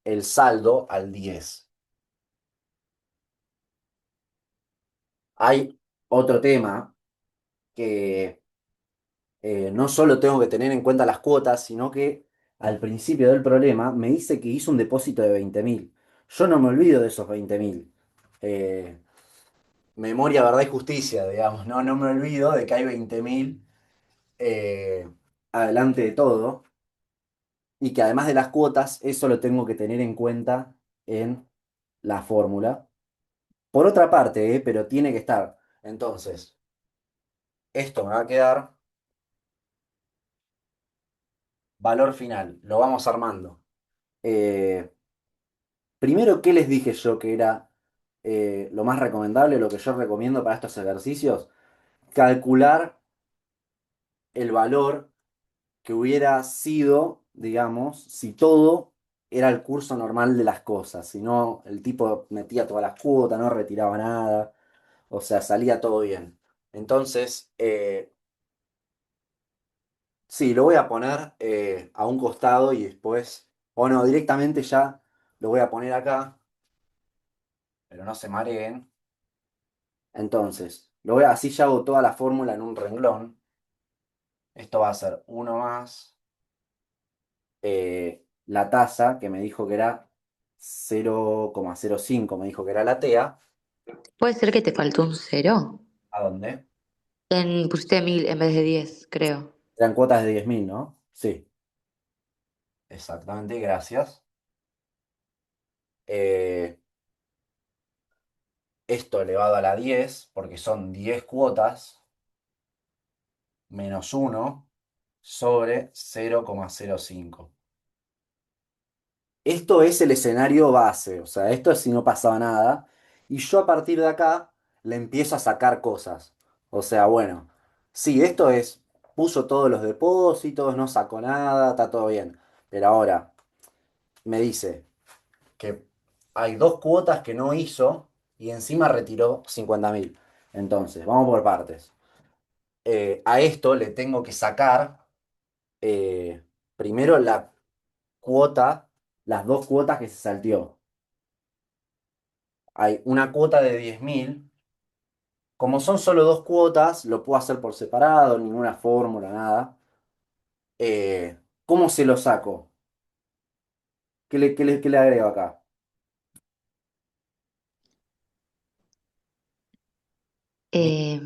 el saldo al 10? Hay otro tema que no solo tengo que tener en cuenta las cuotas, sino que al principio del problema me dice que hizo un depósito de 20.000. Yo no me olvido de esos 20.000. Eh, Memoria, verdad y justicia, digamos, ¿no? No me olvido de que hay 20.000 eh, adelante de todo y que además de las cuotas, eso lo tengo que tener en cuenta en la fórmula. Por otra parte, pero tiene que estar. Entonces, esto me va a quedar valor final. Lo vamos armando. Eh, Primero, ¿qué les dije yo que era lo más recomendable, lo que yo recomiendo para estos ejercicios? Calcular el valor que hubiera sido, digamos, si todo era el curso normal de las cosas, si no el tipo metía todas las cuotas, no retiraba nada, o sea, salía todo bien. Entonces, sí, lo voy a poner a un costado y después, o no, directamente ya lo voy a poner acá, pero no se mareen. Entonces, así ya hago toda la fórmula en un renglón. Esto va a ser uno más la tasa, que me dijo que era 0,05, me dijo que era la TEA. Puede ser que te faltó un cero. ¿A dónde? Pusiste 1000 en vez de 10, creo. Eran cuotas de 10.000, ¿no? Sí, exactamente, gracias. Eh, Esto elevado a la 10 porque son 10 cuotas, menos uno sobre 0,05. Esto es el escenario base, o sea, esto es si no pasaba nada. Y yo a partir de acá le empiezo a sacar cosas. O sea, bueno, sí, esto es, puso todos los depósitos, no sacó nada, está todo bien. Pero ahora me dice que hay dos cuotas que no hizo y encima retiró 50.000. Entonces, vamos por partes. A esto le tengo que sacar eh, primero la cuota, las dos cuotas que se salteó. Hay una cuota de 10.000. Como son solo dos cuotas, lo puedo hacer por separado, ninguna fórmula, nada. ¿Cómo se lo saco? ¿Qué le agrego acá? Mi- Eh,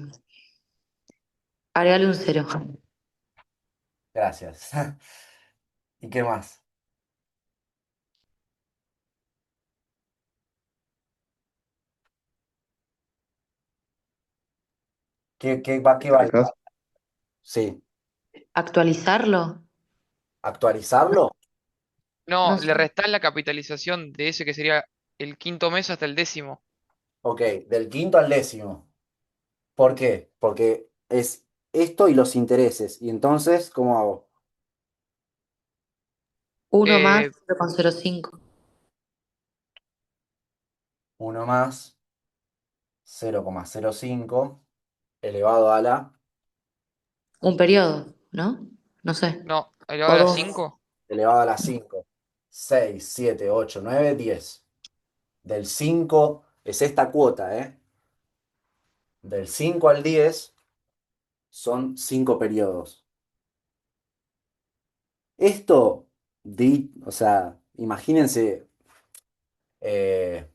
Agregale un cero. Gracias. ¿Y qué más? ¿Qué va ¿Actualizás? igual? Sí. ¿Actualizarlo? ¿Actualizarlo? No, No le sé. restás la capitalización de ese que sería el quinto mes hasta el décimo. Ok, del quinto al décimo. ¿Por qué? Porque es esto y los intereses. Y entonces, ¿cómo hago? Uno más Eh, 0,05. Uno más 0,05 elevado a la Un periodo, ¿no? No sé. no, elevado O a las dos. 5. elevado a la 5, 6, 7, 8, 9, 10. Del 5 es esta cuota, ¿eh? Del 5 al 10 son 5 periodos. Esto, o sea, imagínense, eh,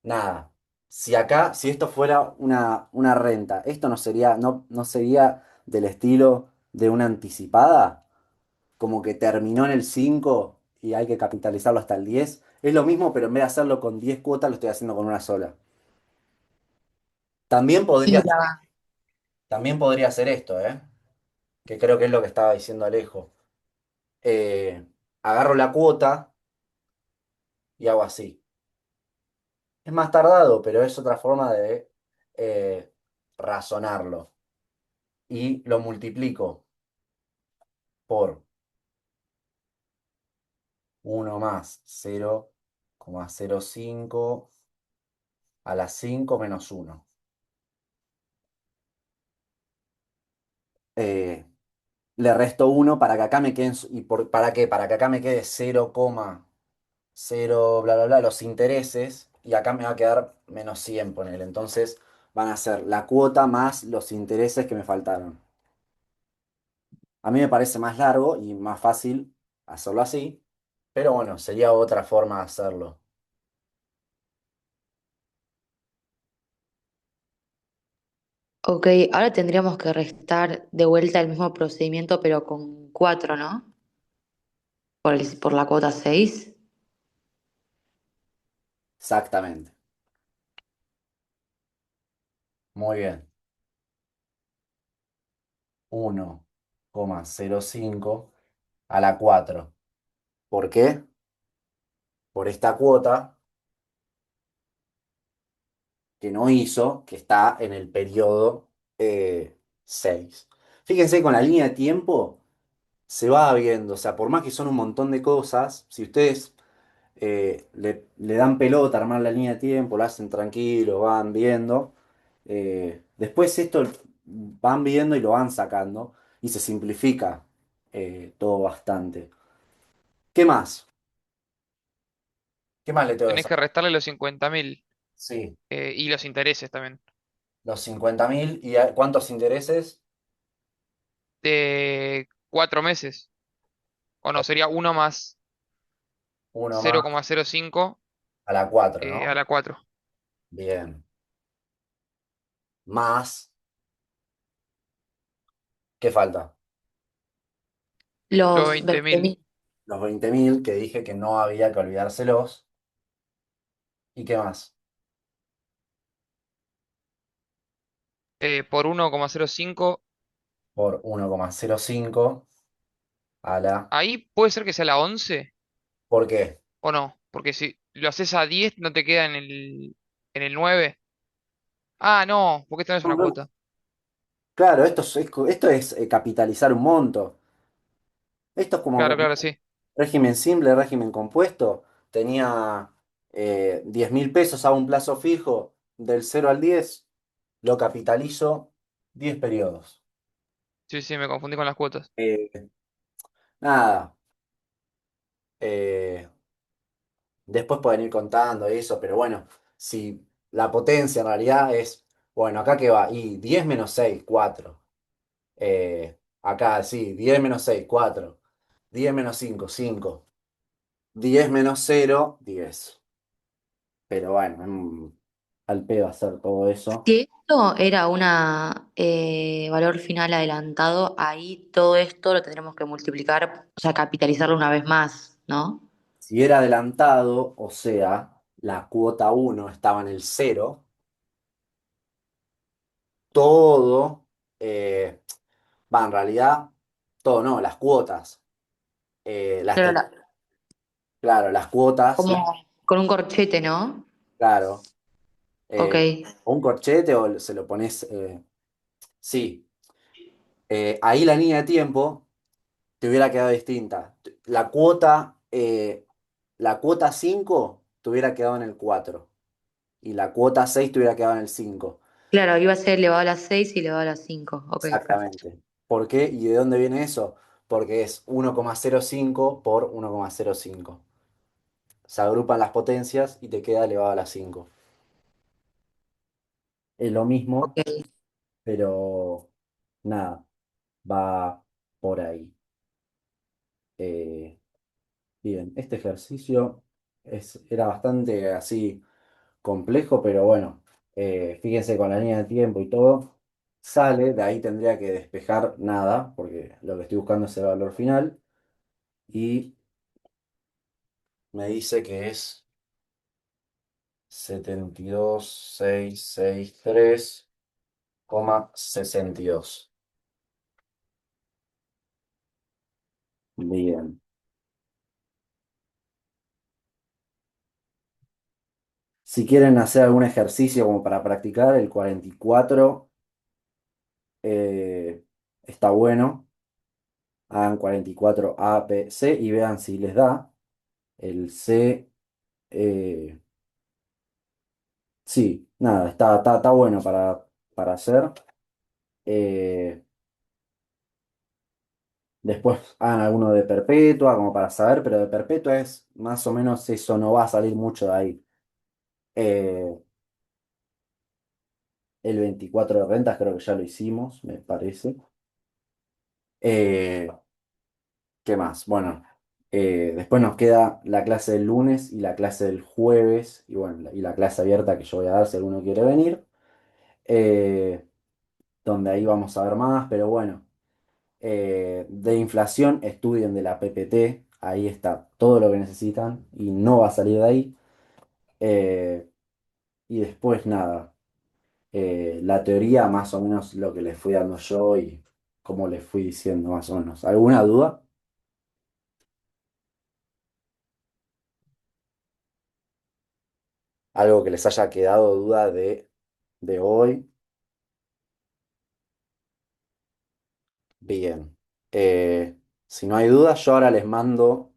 nada, si esto fuera una renta, esto no sería del estilo de una anticipada, como que terminó en el 5 y hay que capitalizarlo hasta el 10. Es lo mismo, pero en vez de hacerlo con 10 cuotas, lo estoy haciendo con una sola. También Y podría, la, también podría hacer esto, ¿eh? Que creo que es lo que estaba diciendo Alejo. Eh, Agarro la cuota y hago así. Es más tardado, pero es otra forma de eh, razonarlo. Y lo multiplico por 1 más 0,05 a la 5 menos 1. Eh, Le resto 1 para que acá me queden, ¿para qué? Para que acá me quede 0,0 bla, bla, bla, los intereses, y acá me va a quedar menos 100 ponele. Entonces van a ser la cuota más los intereses que me faltaron. A mí me parece más largo y más fácil hacerlo así, pero bueno, sería otra forma de hacerlo. ok, ahora tendríamos que restar de vuelta el mismo procedimiento, pero con 4, ¿no? Por la cuota 6. Exactamente. Muy bien. 1,05 a la 4. ¿Por qué? Por esta cuota que no hizo, que está en el periodo 6. Fíjense, con la línea de tiempo se va viendo, o sea, por más que son un montón de cosas, si ustedes le dan pelota a armar la línea de tiempo, lo hacen tranquilo, van viendo, después esto van viendo y lo van sacando y se simplifica todo bastante. ¿Qué más? ¿Qué más le tengo que Tenés que sacar? restarle los 50.000 Sí, y los intereses también. los 50.000 y ¿cuántos intereses? De 4 meses. O no, sería uno más Uno cero más coma cero cinco a la 4, a ¿no? la 4. Bien. Más, ¿qué falta? Los Los veinte 20 mil mil. Los 20.000 que dije que no había que olvidárselos. ¿Y qué más? por 1,05. Por 1,05 a la... Ahí puede ser que sea la 11 ¿Por qué? o no. Porque si lo haces a 10 no te queda en el 9. Ah, no, porque esto no es No, una no. cuota. Claro, esto es capitalizar un monto. Esto es Claro, como claro, sí. régimen simple, régimen compuesto. Tenía 10.000 pesos a un plazo fijo del 0 al 10. Lo capitalizo 10 periodos. Sí, sí, me confundí con las cuotas. Nada. eh, Después pueden ir contando eso, pero bueno, si la potencia en realidad es, bueno, acá que va, y 10 menos 6 4. Acá sí, 10 menos 6 4. 10 menos 5 5. 10 menos 0 10. Pero bueno, al pedo hacer todo eso. Si esto era una valor final adelantado, ahí todo esto lo tendremos que multiplicar, o sea, capitalizarlo una vez más, ¿no? Si era adelantado, o sea, la cuota 1 estaba en el 0, todo, va, en realidad, todo no, las cuotas. Las Claro, Claro, las cuotas, como con un corchete, ¿no? claro. Ok, O un corchete o se lo pones. Sí. Ahí la línea de tiempo te hubiera quedado distinta. La cuota 5 te hubiera quedado en el 4 y la cuota 6 te hubiera quedado en el 5. claro, iba a ser elevado a las 6 y elevado a las 5. Ok, perfecto. Exactamente. ¿Por qué y de dónde viene eso? Porque es 1,05 por 1,05. Se agrupan las potencias y te queda elevado a las 5. Es lo mismo, Ok. pero nada, va por ahí. Eh, Bien, este ejercicio era bastante así complejo, pero bueno, fíjense con la línea de tiempo y todo, sale, de ahí tendría que despejar nada, porque lo que estoy buscando es el valor final, y me dice que es 72.663,62. Bien. Si quieren hacer algún ejercicio como para practicar, el 44 está bueno. Hagan 44 A, B, C y vean si les da. El C, eh, sí, nada, está bueno para hacer. Eh, Después hagan alguno de perpetua, como para saber, pero de perpetua es más o menos eso, no va a salir mucho de ahí. Eh, el 24 de rentas creo que ya lo hicimos, me parece. Eh, ¿Qué más? Bueno, después nos queda la clase del lunes y la clase del jueves, y bueno, y la clase abierta que yo voy a dar si alguno quiere venir. eh, Donde ahí vamos a ver más, pero bueno, de inflación estudien de la PPT, ahí está todo lo que necesitan y no va a salir de ahí. Eh, y después nada, la teoría más o menos lo que les fui dando yo y cómo les fui diciendo más o menos. ¿Alguna duda? ¿Algo que les haya quedado duda de hoy? Bien. Si no hay duda, yo ahora les mando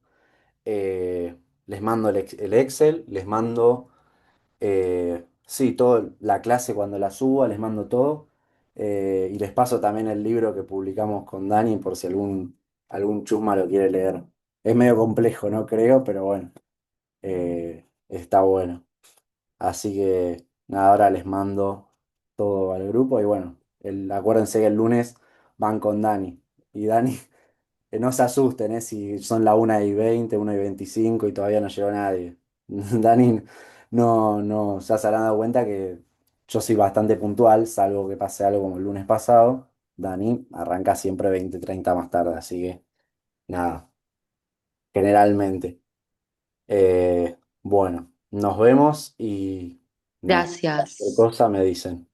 el Excel, les mando, sí, toda la clase cuando la suba, les mando todo. Y les paso también el libro que publicamos con Dani por si algún chusma lo quiere leer. Es medio complejo, no creo, pero bueno, está bueno. Así que nada, ahora les mando todo al grupo y bueno, acuérdense que el lunes van con Dani. Y Dani, que no se asusten, si son la 1:20, 1:25 y todavía no llegó nadie. Dani, no, ya se habrán dado cuenta que yo soy bastante puntual, salvo que pase algo como el lunes pasado. Dani arranca siempre 20-30 más tarde, así que nada, generalmente. Bueno, nos vemos y nada, cualquier Gracias. cosa me dicen.